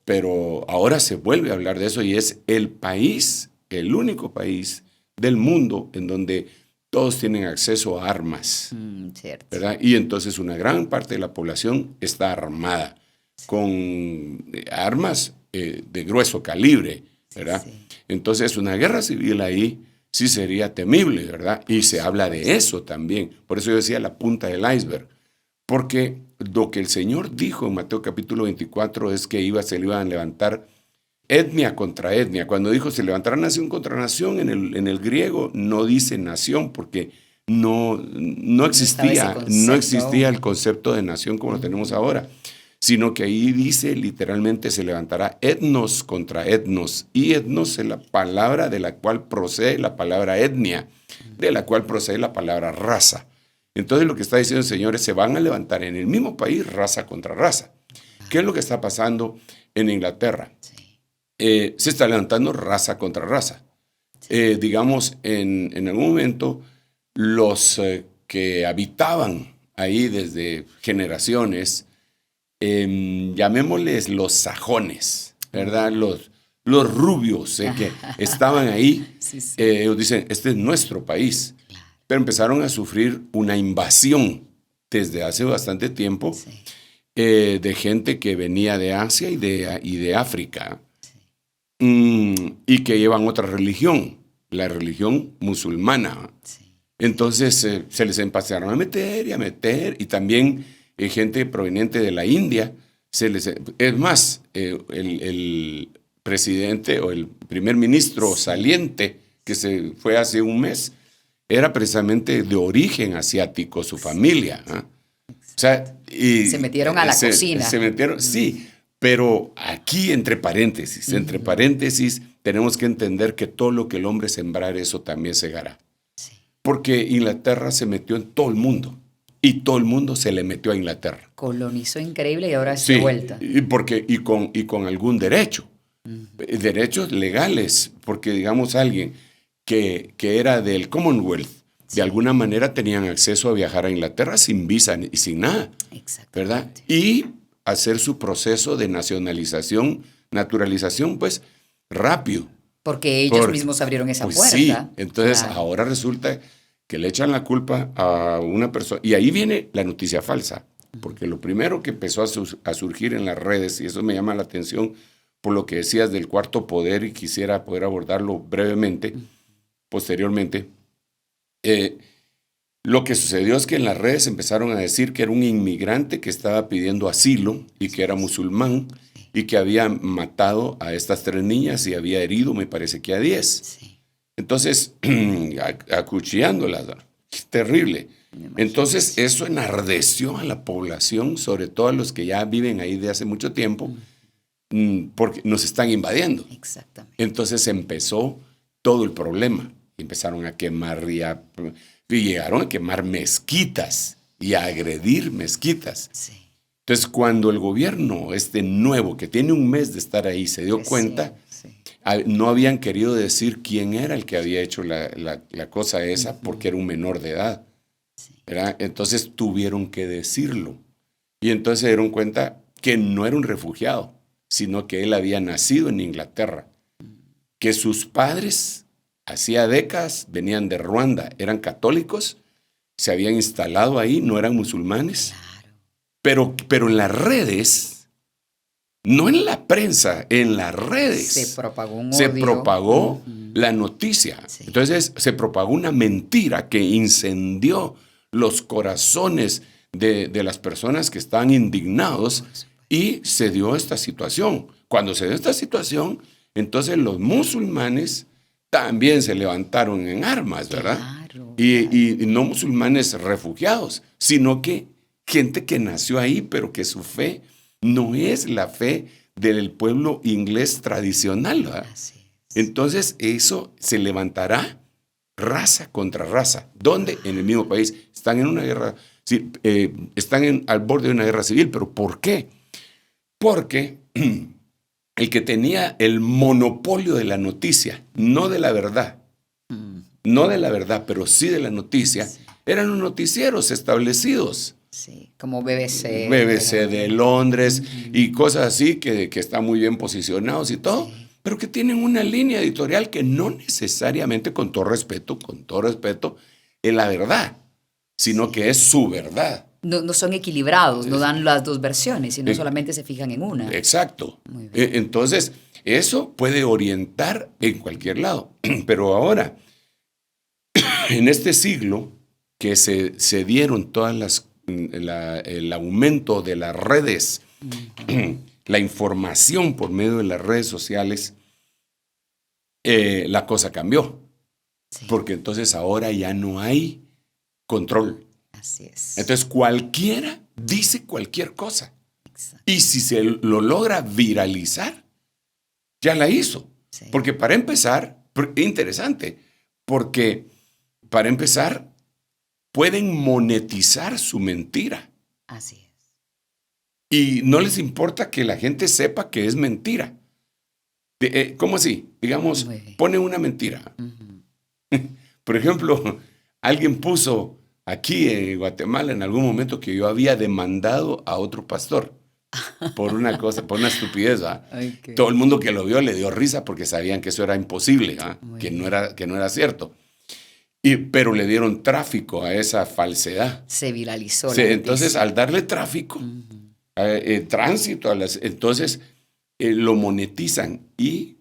Pero ahora se vuelve a hablar de eso, y es el país, el único país del mundo en donde todos tienen acceso a armas, Cierto. ¿verdad? Y entonces una gran parte de la población está armada con armas de grueso calibre, ¿verdad? Sí. Entonces una guerra civil ahí sí sería temible, ¿verdad? Y se habla de eso también. Por eso yo decía la punta del iceberg. Porque lo que el Señor dijo en Mateo capítulo 24 es que se le iban a levantar etnia contra etnia. Cuando dijo se levantará nación contra nación, en el griego no dice nación porque no existía el concepto de nación como lo tenemos ahora, sino que ahí dice literalmente se levantará etnos contra etnos, y etnos es la palabra de la cual procede la palabra etnia, de la cual procede la palabra raza. Entonces lo que está diciendo el Señor es se van a levantar en el mismo país raza contra raza. ¿Qué es lo que está pasando en Inglaterra? Se está levantando raza contra raza. Digamos, en algún momento, los que habitaban ahí desde generaciones, llamémosles los sajones, ¿verdad? Los rubios que estaban ahí, ellos dicen, este es nuestro país. Pero empezaron a sufrir una invasión desde hace bastante tiempo de gente que venía de Asia y de África. Y que llevan otra religión, la religión musulmana. Entonces se les empezaron a meter, y también gente proveniente de la India. Es más, el presidente o el primer ministro saliente que se fue hace un mes era precisamente de origen asiático, su familia. O sea, y se metieron a la cocina. Se metieron, sí. Pero aquí, entre paréntesis, tenemos que entender que todo lo que el hombre sembrar, eso también segará. Porque Inglaterra se metió en todo el mundo, y todo el mundo se le metió a Inglaterra. Colonizó increíble y ahora es de vuelta. Y con algún derecho, derechos legales, porque digamos alguien que era del Commonwealth, de alguna manera tenían acceso a viajar a Inglaterra sin visa y sin nada, ¿verdad? Y hacer su proceso de naturalización, pues, rápido. Porque ellos mismos abrieron esa puerta. Sí, entonces ahora resulta que le echan la culpa a una persona. Y ahí viene la noticia falsa, porque lo primero que empezó a surgir en las redes, y eso me llama la atención por lo que decías del cuarto poder, y quisiera poder abordarlo brevemente, posteriormente, lo que sucedió es que en las redes empezaron a decir que era un inmigrante que estaba pidiendo asilo y que era musulmán y que había matado a estas 3 niñas y había herido, me parece que a 10. Entonces, acuchillándolas. Terrible. Entonces, eso enardeció a la población, sobre todo a los que ya viven ahí de hace mucho tiempo, porque nos están invadiendo. Exactamente. Entonces empezó todo el problema. Empezaron a quemar y llegaron a quemar mezquitas y a agredir mezquitas. Entonces, cuando el gobierno nuevo, que tiene un mes de estar ahí, se dio cuenta, no habían querido decir quién era el que había hecho la cosa esa, porque era un menor de edad. ¿Verdad? Entonces tuvieron que decirlo. Y entonces se dieron cuenta que no era un refugiado, sino que él había nacido en Inglaterra, que sus padres hacía décadas venían de Ruanda, eran católicos, se habían instalado ahí, no eran musulmanes. Pero en las redes, no en la prensa, en las redes. Se propagó un Se odio. propagó la noticia. Sí. Entonces se propagó una mentira que incendió los corazones de las personas que estaban indignados y se dio esta situación. Cuando se dio esta situación, entonces los musulmanes también se levantaron en armas, ¿verdad? Claro, Y no musulmanes refugiados, sino que gente que nació ahí, pero que su fe no es la fe del pueblo inglés tradicional, ¿verdad? Así es. Entonces eso se levantará raza contra raza. ¿Dónde? En el mismo país. Están en una guerra, están al borde de una guerra civil. ¿Pero por qué? Porque el que tenía el monopolio de la noticia, no de la verdad, no de la verdad, pero sí de la noticia, eran los noticieros establecidos. Sí, como BBC. BBC de Londres y cosas así que están muy bien posicionados y todo, pero que tienen una línea editorial que no necesariamente, con todo respeto, es la verdad, sino que es su verdad. No son equilibrados, no dan las dos versiones, sino solamente se fijan en una. Exacto. Muy bien. Entonces, eso puede orientar en cualquier lado. Pero ahora, en este siglo que se dieron todas el aumento de las redes, la información por medio de las redes sociales, la cosa cambió. Sí. Porque entonces ahora ya no hay control. Así es. Entonces cualquiera dice cualquier cosa. Exacto. Y si se lo logra viralizar, ya la hizo. Sí. Porque para empezar, interesante, porque para empezar pueden monetizar su mentira. Así es. Y no les importa que la gente sepa que es mentira. ¿Cómo así? Digamos, Muy bien. ponen una mentira. Ujú. Por ejemplo, alguien puso aquí en Guatemala en algún momento que yo había demandado a otro pastor por una cosa, por una estupidez. ¿Ah? Ok. Todo el mundo que lo vio le dio risa porque sabían que eso era imposible, ¿ah? Muy que bien. no era cierto. Pero le dieron tráfico a esa falsedad. Se viralizó Sí, la entonces, noticia. al darle tráfico, Ujú. tránsito, entonces lo monetizan y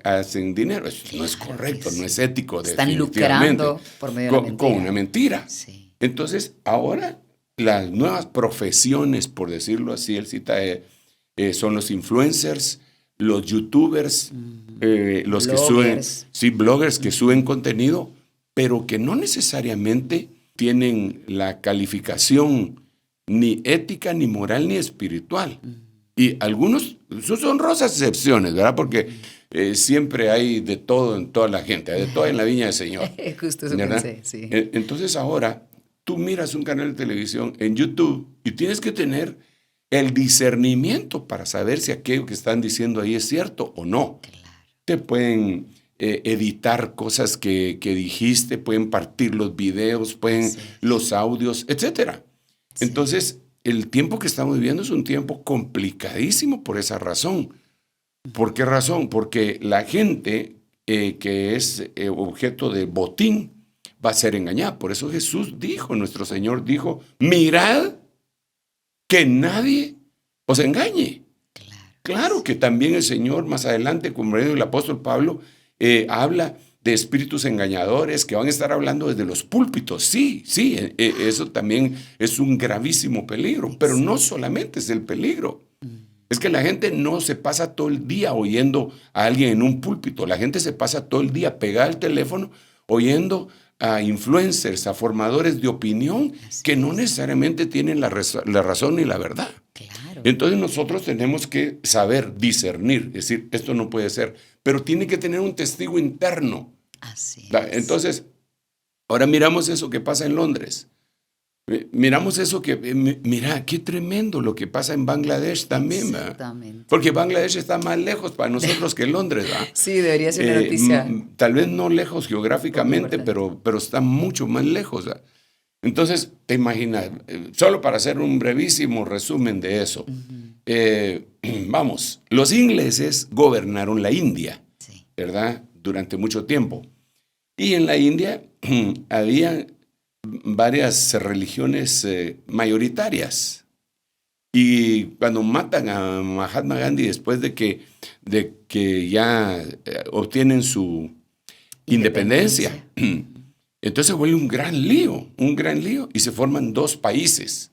hacen dinero. Eso no es Claro correcto, que no sí. es ético. Están definitivamente. lucrando por medio de la mentira. Con una mentira. Sí. Entonces, ahora las nuevas profesiones, por decirlo así, él cita, son los influencers, los youtubers, los que suben, Bloggers. sí, bloggers que suben contenido, pero que no necesariamente tienen la calificación ni ética, ni moral, ni espiritual. Y algunos, son honrosas excepciones, ¿verdad? Porque siempre hay de todo en toda la gente, hay de todo en la viña del Señor. Justo eso ¿verdad? pensé, sí. Entonces ahora tú miras un canal de televisión en YouTube y tienes que tener el discernimiento para saber si aquello que están diciendo ahí es cierto o no. Claro. Te pueden editar cosas que dijiste, pueden partir los videos, pueden Sí. los audios, etc. Sí. Entonces, el tiempo que estamos viviendo es un tiempo complicadísimo por esa razón. ¿Por qué razón? Porque la gente que es objeto de botín va a ser engañada. Por eso Jesús dijo, nuestro Señor dijo, mirad que nadie os engañe. Claro que también el Señor más adelante, como el apóstol Pablo, habla de espíritus engañadores que van a estar hablando desde los púlpitos. Sí, eso también es un gravísimo peligro, pero no solamente es el peligro. Es que la gente no se pasa todo el día oyendo a alguien en un púlpito. La gente se pasa todo el día pegada al teléfono oyendo a influencers, a formadores de opinión que no necesariamente tienen la razón ni la verdad. Claro. Entonces nosotros tenemos que saber discernir, es decir, esto no puede ser, pero tiene que tener un testigo interno. Así es. Entonces, ahora miramos eso que pasa en Londres. Miramos eso que, mira, qué tremendo lo que pasa en Bangladesh también, ¿verdad? Exactamente. Porque Bangladesh está más lejos para nosotros que Londres, ¿verdad? Sí, debería ser una noticia. Tal vez no lejos geográficamente, Muy importante. pero está mucho más lejos, ¿verdad? Entonces, te imaginas, solo para hacer un brevísimo resumen de eso, vamos, los ingleses gobernaron la India, Sí. ¿verdad? Durante mucho tiempo. Y en la India había varias religiones mayoritarias. Y cuando matan a Mahatma Gandhi después de que ya obtienen su independencia, entonces se vuelve un gran lío, y se forman dos países,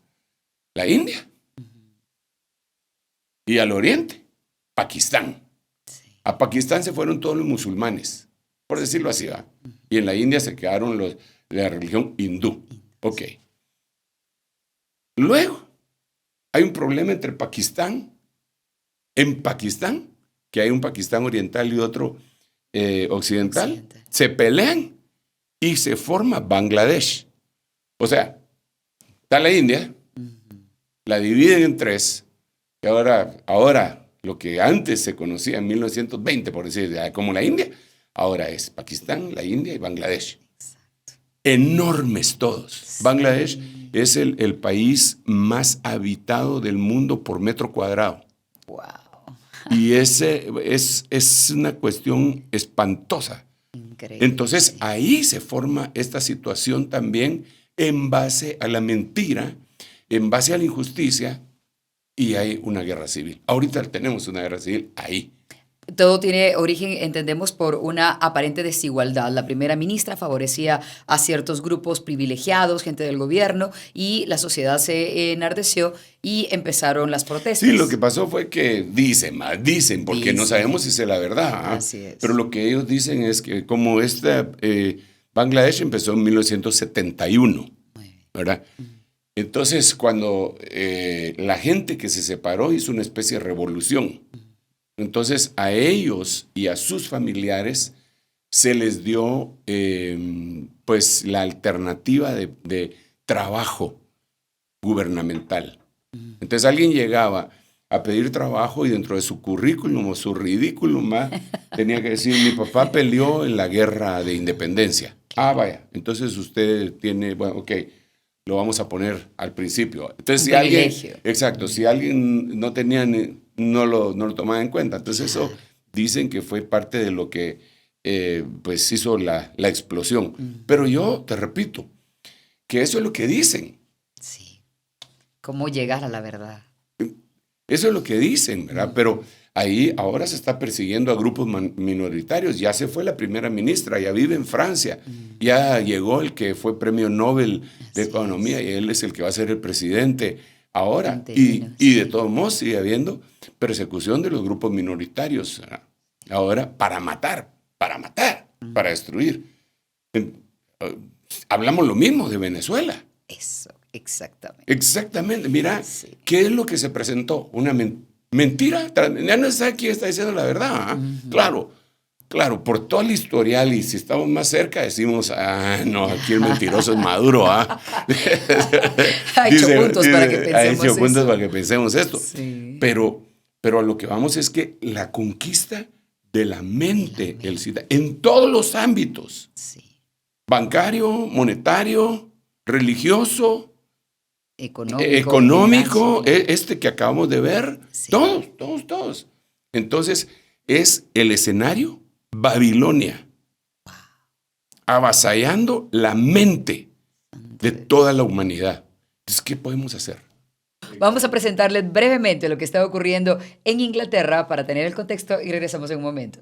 la India y al oriente, Pakistán. A Pakistán se fueron todos los musulmanes, por decirlo así, ¿va? Y en la India se quedaron la religión hindú. Ok. Luego, hay un problema entre Pakistán, que hay un Pakistán oriental y otro occidental, se pelean y se forma Bangladesh. O sea, está la India, la dividen en tres, y ahora lo que antes se conocía en 1920, por decir, como la India, ahora es Pakistán, la India y Bangladesh. Exacto. Enormes todos. Bangladesh es el país más habitado del mundo por metro cuadrado. Wow. Y ese es una cuestión espantosa. Increíble. Entonces ahí se forma esta situación también en base a la mentira, en base a la injusticia, y hay una guerra civil. Ahorita tenemos una guerra civil ahí. Todo tiene origen, entendemos, por una aparente desigualdad. La primera ministra favorecía a ciertos grupos privilegiados, gente del gobierno, y la sociedad se enardeció y empezaron las protestas. Sí, lo que pasó fue que dicen, porque no sabemos si es la verdad. Así es. Pero lo que ellos dicen es que como Bangladesh empezó en 1971, ¿verdad? Entonces, cuando la gente que se separó hizo una especie de revolución. Entonces, a ellos y a sus familiares se les dio pues la alternativa de trabajo gubernamental. Entonces, alguien llegaba a pedir trabajo y dentro de su currículum o su ridículum tenía que decir, mi papá peleó en la guerra de independencia. Ah, vaya, entonces usted tiene, bueno, ok, lo vamos a poner al principio. Entonces, si alguien no tenía, no lo tomaba en cuenta. Entonces, eso dicen que fue parte de lo que pues hizo la explosión. Pero yo te repito, que eso es lo que dicen. Sí. ¿Cómo llegar a la verdad? Eso es lo que dicen, ¿verdad? Pero ahí ahora se está persiguiendo a grupos minoritarios. Ya se fue la primera ministra, ya vive en Francia. Ya llegó el que fue premio Nobel de Economía y él es el que va a ser el presidente ahora. Y de todos modos sigue habiendo persecución de los grupos minoritarios, ¿verdad? Ahora para matar, para destruir. Hablamos lo mismo de Venezuela. Eso, exactamente. Exactamente. Mira, ¿qué es lo que se presentó? Una mentira. Ya no sabe quién está diciendo la verdad. Claro, por todo el historial, y si estamos más cerca decimos, no, aquí el mentiroso es Maduro. Ha hecho puntos para que pensemos esto. Sí. Pero a lo que vamos es que la conquista de la mente, en todos los ámbitos, bancario, monetario, religioso, económico, este que acabamos de ver, todos. Entonces, es el escenario Babilonia, avasallando la mente de toda la humanidad. Entonces, ¿qué podemos hacer? Vamos a presentarles brevemente lo que está ocurriendo en Inglaterra para tener el contexto y regresamos en un momento.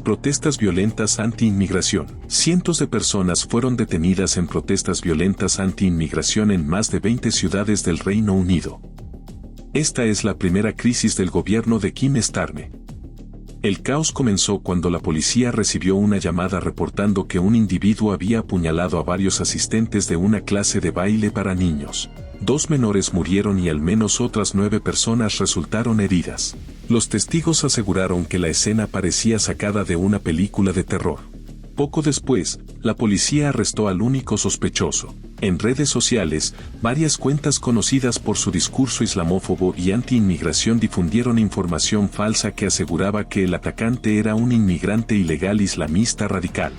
Protestas violentas anti-inmigración. Cientos de personas fueron detenidas en protestas violentas anti-inmigración en más de 20 ciudades del Reino Unido. Esta es la primera crisis del gobierno de Keir Starmer. El caos comenzó cuando la policía recibió una llamada reportando que un individuo había apuñalado a varios asistentes de una clase de baile para niños. 2 menores murieron y al menos otras 9 personas resultaron heridas. Los testigos aseguraron que la escena parecía sacada de una película de terror. Poco después, la policía arrestó al único sospechoso. En redes sociales, varias cuentas conocidas por su discurso islamófobo y anti-inmigración difundieron información falsa que aseguraba que el atacante era un inmigrante ilegal islamista radical.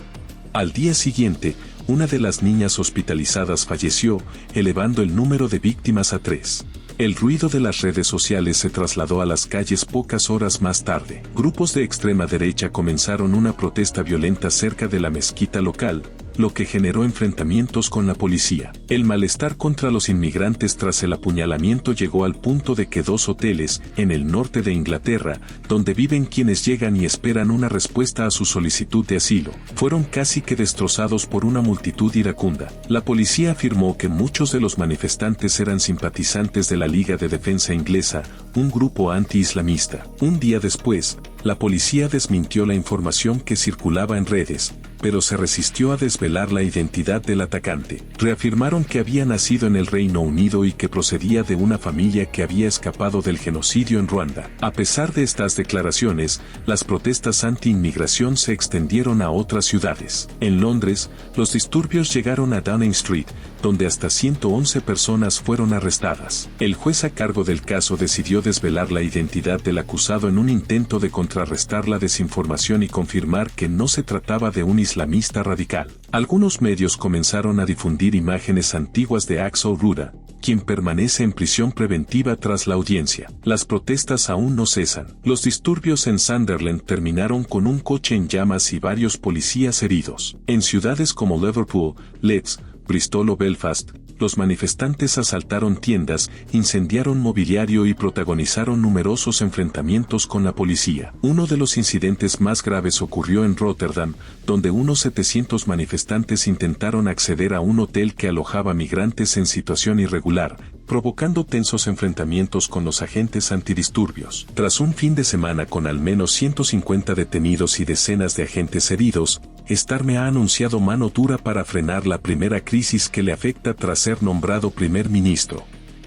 Al día siguiente, una de las niñas hospitalizadas falleció, elevando el número de víctimas a 3. El ruido de las redes sociales se trasladó a las calles pocas horas más tarde. Grupos de extrema derecha comenzaron una protesta violenta cerca de la mezquita local, lo que generó enfrentamientos con la policía. El malestar contra los inmigrantes tras el apuñalamiento llegó al punto de que 2 hoteles, en el norte de Inglaterra, donde viven quienes llegan y esperan una respuesta a su solicitud de asilo, fueron casi que destrozados por una multitud iracunda. La policía afirmó que muchos de los manifestantes eran simpatizantes de la Liga de Defensa Inglesa, un grupo anti-islamista. Un día después, la policía desmintió la información que circulaba en redes, pero se resistió a desvelar la identidad del atacante. Reafirmaron que había nacido en el Reino Unido y que procedía de una familia que había escapado del genocidio en Ruanda. A pesar de estas declaraciones, las protestas anti-inmigración se extendieron a otras ciudades. En Londres, los disturbios llegaron a Downing Street, donde hasta 111 personas fueron arrestadas. El juez a cargo del caso decidió desvelar la identidad del acusado en un intento de contrarrestar la desinformación y confirmar que no se trataba de un islamista radical. Algunos medios comenzaron a difundir imágenes antiguas de Axel Ruda, quien permanece en prisión preventiva tras la audiencia. Las protestas aún no cesan. Los disturbios en Sunderland terminaron con un coche en llamas y varios policías heridos. En ciudades como Liverpool, Leeds, Bristol o Belfast, los manifestantes asaltaron tiendas, incendiaron mobiliario y protagonizaron numerosos enfrentamientos con la policía. Uno de los incidentes más graves ocurrió en Rotterdam, donde unos 700 manifestantes intentaron acceder a un hotel que alojaba migrantes en situación irregular, provocando tensos enfrentamientos con los agentes antidisturbios. Tras un fin de semana con al menos 150 detenidos y decenas de agentes heridos, Starmer ha anunciado mano dura para frenar la primera crisis que le afecta tras ser nombrado primer ministro.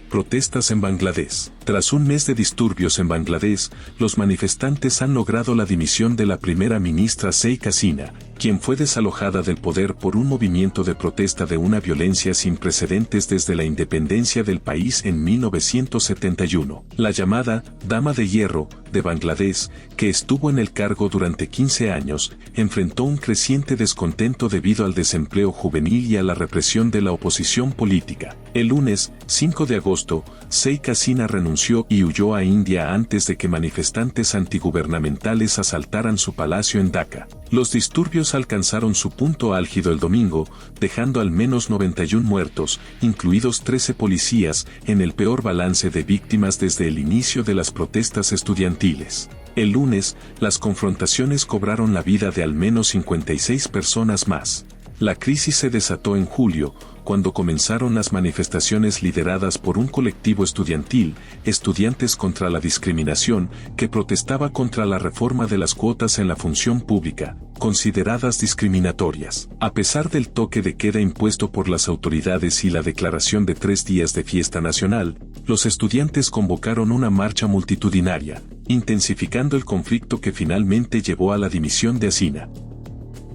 Protestas en Bangladesh. Tras un mes de disturbios en Bangladesh, los manifestantes han logrado la dimisión de la primera ministra Sheikh Hasina, quien fue desalojada del poder por un movimiento de protesta de una violencia sin precedentes desde la independencia del país en 1971. La llamada Dama de Hierro de Bangladesh, que estuvo en el cargo durante 15 años, enfrentó un creciente descontento debido al desempleo juvenil y a la represión de la oposición política. El lunes, 5 de agosto, Sheikh Hasina renunció y huyó a India antes de que manifestantes antigubernamentales asaltaran su palacio en Dhaka. Los disturbios alcanzaron su punto álgido el domingo, dejando al menos 91 muertos, incluidos 13 policías, en el peor balance de víctimas desde el inicio de las protestas estudiantiles. El lunes, las confrontaciones cobraron la vida de al menos 56 personas más. La crisis se desató en julio, cuando comenzaron las manifestaciones lideradas por un colectivo estudiantil, Estudiantes contra la Discriminación, que protestaba contra la reforma de las cuotas en la función pública, consideradas discriminatorias. A pesar del toque de queda impuesto por las autoridades y la declaración de 3 días de fiesta nacional, los estudiantes convocaron una marcha multitudinaria, intensificando el conflicto que finalmente llevó a la dimisión de Hasina.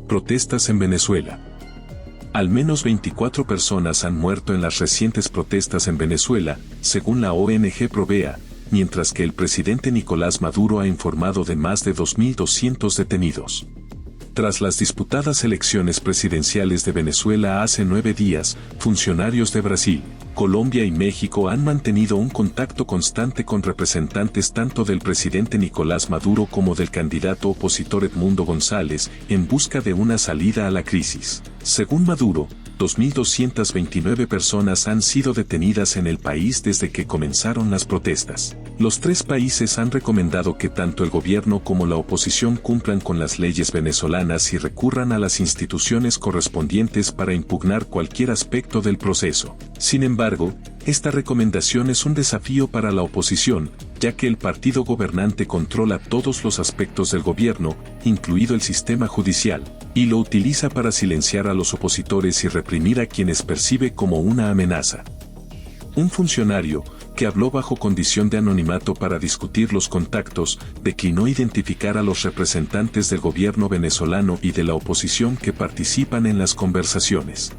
Protestas en Venezuela. Al menos 24 personas han muerto en las recientes protestas en Venezuela, según la ONG Provea, mientras que el presidente Nicolás Maduro ha informado de más de 2.200 detenidos. Tras las disputadas elecciones presidenciales de Venezuela hace 9 días, funcionarios de Brasil, Colombia y México han mantenido un contacto constante con representantes tanto del presidente Nicolás Maduro como del candidato opositor Edmundo González, en busca de una salida a la crisis. Según Maduro, 2.229 personas han sido detenidas en el país desde que comenzaron las protestas. Los 3 países han recomendado que tanto el gobierno como la oposición cumplan con las leyes venezolanas y recurran a las instituciones correspondientes para impugnar cualquier aspecto del proceso. Sin embargo, esta recomendación es un desafío para la oposición, ya que el partido gobernante controla todos los aspectos del gobierno, incluido el sistema judicial, y lo utiliza para silenciar a los opositores y reprimir a quienes percibe como una amenaza. Un funcionario, que habló bajo condición de anonimato para discutir los contactos, declinó identificar a los representantes del gobierno venezolano y de la oposición que participan en las conversaciones.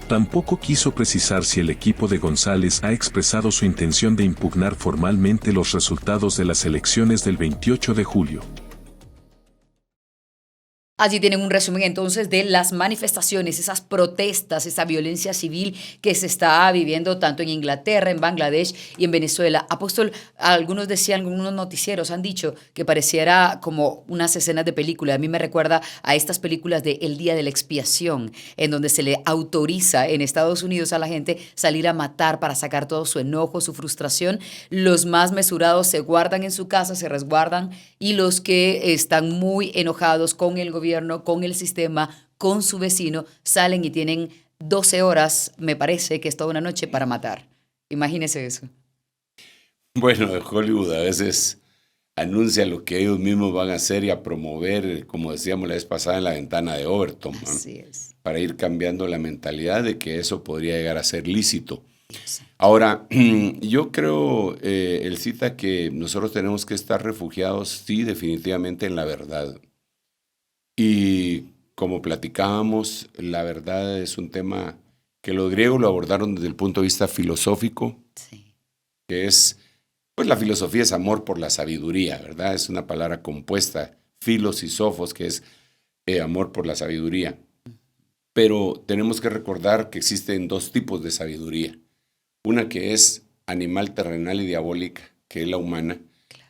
Tampoco quiso precisar si el equipo de González ha expresado su intención de impugnar formalmente los resultados de las elecciones del 28 de julio. Allí tienen un resumen entonces de las manifestaciones, esas protestas, esa violencia civil que se está viviendo tanto en Inglaterra, en Bangladesh y en Venezuela. Apóstol, algunos decían, algunos noticieros han dicho que pareciera como unas escenas de película. A mí me recuerda a estas películas de El Día de la Expiación, en donde se le autoriza en Estados Unidos a la gente salir a matar para sacar todo su enojo, su frustración. Los más mesurados se guardan en su casa, se resguardan, y los que están muy enojados con el gobierno, con el sistema, con su vecino, salen y tienen 12 horas, me parece que es toda una noche, para matar. Imagínese eso. Bueno, Hollywood a veces anuncia lo que ellos mismos van a hacer y a promover, como decíamos la vez pasada, en la ventana de Overton, ¿no? Así es. Para ir cambiando la mentalidad de que eso podría llegar a ser lícito. Ahora, yo creo, Elcita, que nosotros tenemos que estar refugiados, sí, definitivamente en la verdad. Y como platicábamos, la verdad es un tema que los griegos lo abordaron desde el punto de vista filosófico, Sí. que es, pues la filosofía es amor por la sabiduría, ¿verdad? Es una palabra compuesta, filos y sofos, que es amor por la sabiduría. Pero tenemos que recordar que existen dos tipos de sabiduría. Una que es animal, terrenal y diabólica, que es la humana,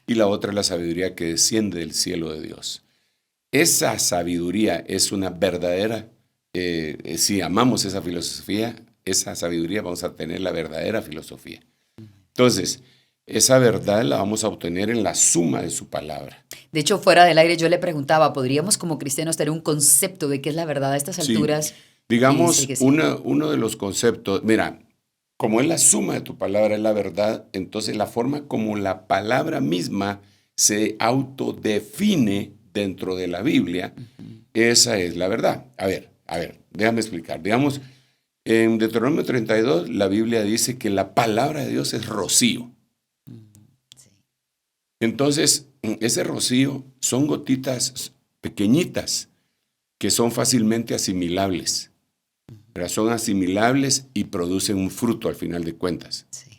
y la otra es la sabiduría que desciende del cielo de Dios. Esa sabiduría es una verdadera, si amamos esa filosofía, esa sabiduría, vamos a tener la verdadera filosofía. Entonces, esa verdad la vamos a obtener en la suma de su palabra. De hecho, fuera del aire yo le preguntaba, ¿podríamos como cristianos tener un concepto de qué es la verdad a estas alturas? Sí. Digamos, Sí, que sí. uno de los conceptos, mira, como es la suma de tu palabra, es la verdad, entonces la forma como la palabra misma se autodefine dentro de la Biblia, esa es la verdad. A ver, déjame explicar. Digamos, en Deuteronomio 32, la Biblia dice que la palabra de Dios es rocío. Entonces, ese rocío son gotitas pequeñitas que son fácilmente asimilables. Pero son asimilables y producen un fruto al final de cuentas. Sí.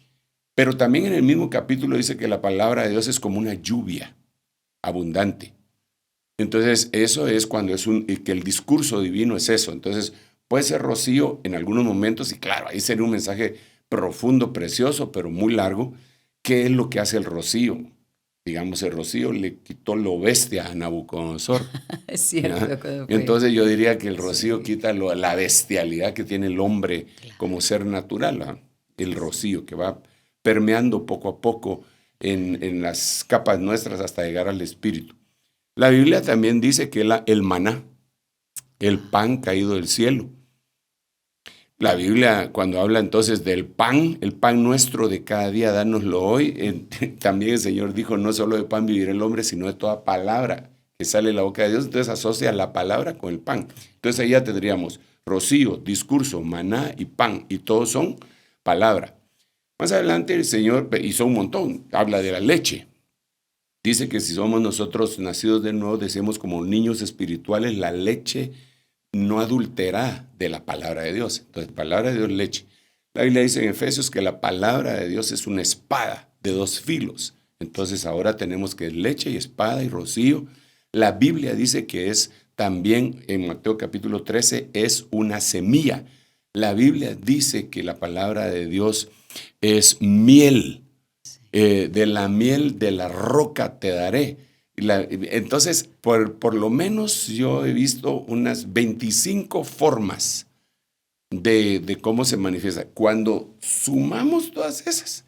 Pero también en el mismo capítulo dice que la palabra de Dios es como una lluvia abundante. Entonces, eso es cuando que el discurso divino es eso. Entonces, puede ser rocío en algunos momentos y claro, ahí sería un mensaje profundo, precioso, pero muy largo. ¿Qué es lo que hace el rocío? Digamos, el rocío le quitó lo bestia a Nabucodonosor. Es cierto. Entonces yo diría que el rocío quita la bestialidad que tiene el hombre como ser natural, ¿no? El rocío que va permeando poco a poco en las capas nuestras hasta llegar al espíritu. La Biblia también dice que el maná, el pan caído del cielo. La Biblia, cuando habla entonces del pan, el pan nuestro de cada día, dánoslo hoy, también el Señor dijo, no solo de pan vivirá el hombre, sino de toda palabra que sale de la boca de Dios. Entonces asocia la palabra con el pan. Entonces ahí ya tendríamos rocío, discurso, maná y pan, y todos son palabra. Más adelante el Señor hizo un montón, habla de la leche. Dice que si somos nosotros nacidos de nuevo, decimos como niños espirituales, la leche no adulterada de la palabra de Dios. Entonces, palabra de Dios, leche. La Biblia dice en Efesios que la palabra de Dios es una espada de dos filos. Entonces, ahora tenemos que leche y espada y rocío. La Biblia dice que es también, en Mateo capítulo 13, es una semilla. La Biblia dice que la palabra de Dios es miel. De la miel de la roca te daré. Entonces, por lo menos yo he visto unas 25 formas de cómo se manifiesta. Cuando sumamos todas esas,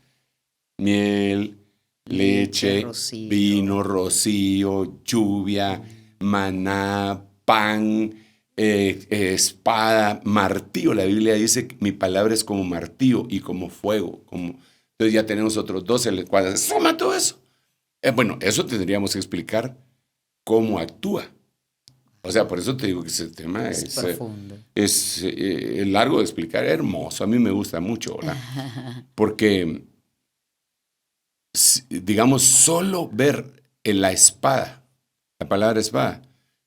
miel, leche, rocío, vino, rocío, lluvia, maná, pan, espada, martillo. La Biblia dice que mi palabra es como martillo y como fuego. Entonces ya tenemos otros 12, cuando suma todo eso. Bueno, eso tendríamos que explicar cómo actúa. O sea, por eso te digo que ese tema es profundo. Es largo de explicar, hermoso. A mí me gusta mucho, ¿verdad? Porque, digamos, solo ver en la espada, la palabra espada,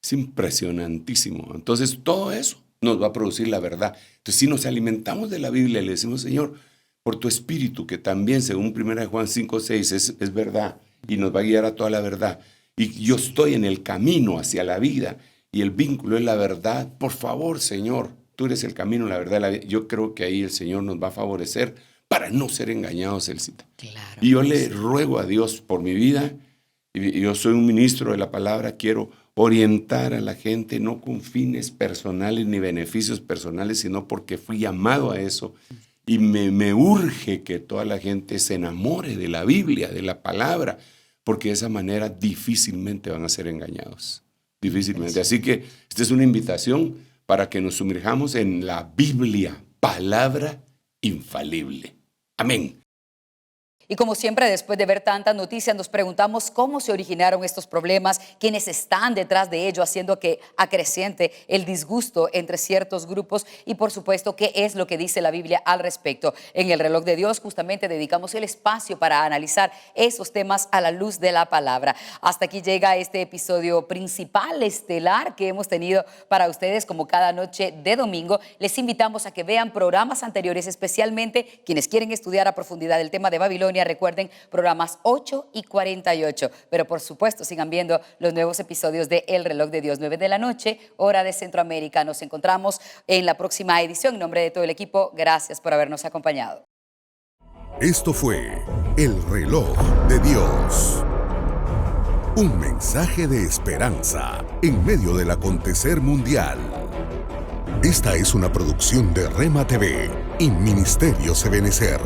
es impresionantísimo. Entonces, todo eso nos va a producir la verdad. Entonces, si nos alimentamos de la Biblia, le decimos, Señor, por tu espíritu, que también, según 1 Juan 5:6, es verdad, y nos va a guiar a toda la verdad. Y yo estoy en el camino hacia la vida. y el vínculo es la verdad, por favor, Señor, tú eres el camino, la verdad, la vida. Yo creo que ahí el Señor nos va a favorecer para no ser engañados, Elcita. Claro. Y yo le ruego a Dios por mi vida, y yo soy un ministro de la palabra, quiero orientar a la gente no con fines personales ni beneficios personales, sino porque fui llamado a eso. Y me urge que toda la gente se enamore de la Biblia, de la palabra, porque de esa manera difícilmente van a ser engañados. Difícilmente. Así que esta es una invitación para que nos sumerjamos en la Biblia, palabra infalible. Amén. Y como siempre, después de ver tantas noticias, nos preguntamos cómo se originaron estos problemas, quiénes están detrás de ello, haciendo que acreciente el disgusto entre ciertos grupos y, por supuesto, qué es lo que dice la Biblia al respecto. En el Reloj de Dios, justamente dedicamos el espacio para analizar esos temas a la luz de la palabra. Hasta aquí llega este episodio principal, estelar, que hemos tenido para ustedes como cada noche de domingo. Les invitamos a que vean programas anteriores, especialmente quienes quieren estudiar a profundidad el tema de Babilonia. Recuerden, programas 8 y 48, pero por supuesto sigan viendo los nuevos episodios de El Reloj de Dios, 9 de la noche, hora de Centroamérica. Nos encontramos en la próxima edición. En nombre de todo el equipo, gracias por habernos acompañado. Esto fue El Reloj de Dios. Un mensaje de esperanza en medio del acontecer mundial. Esta es una producción de Rema TV y Ministerios Ebenecer.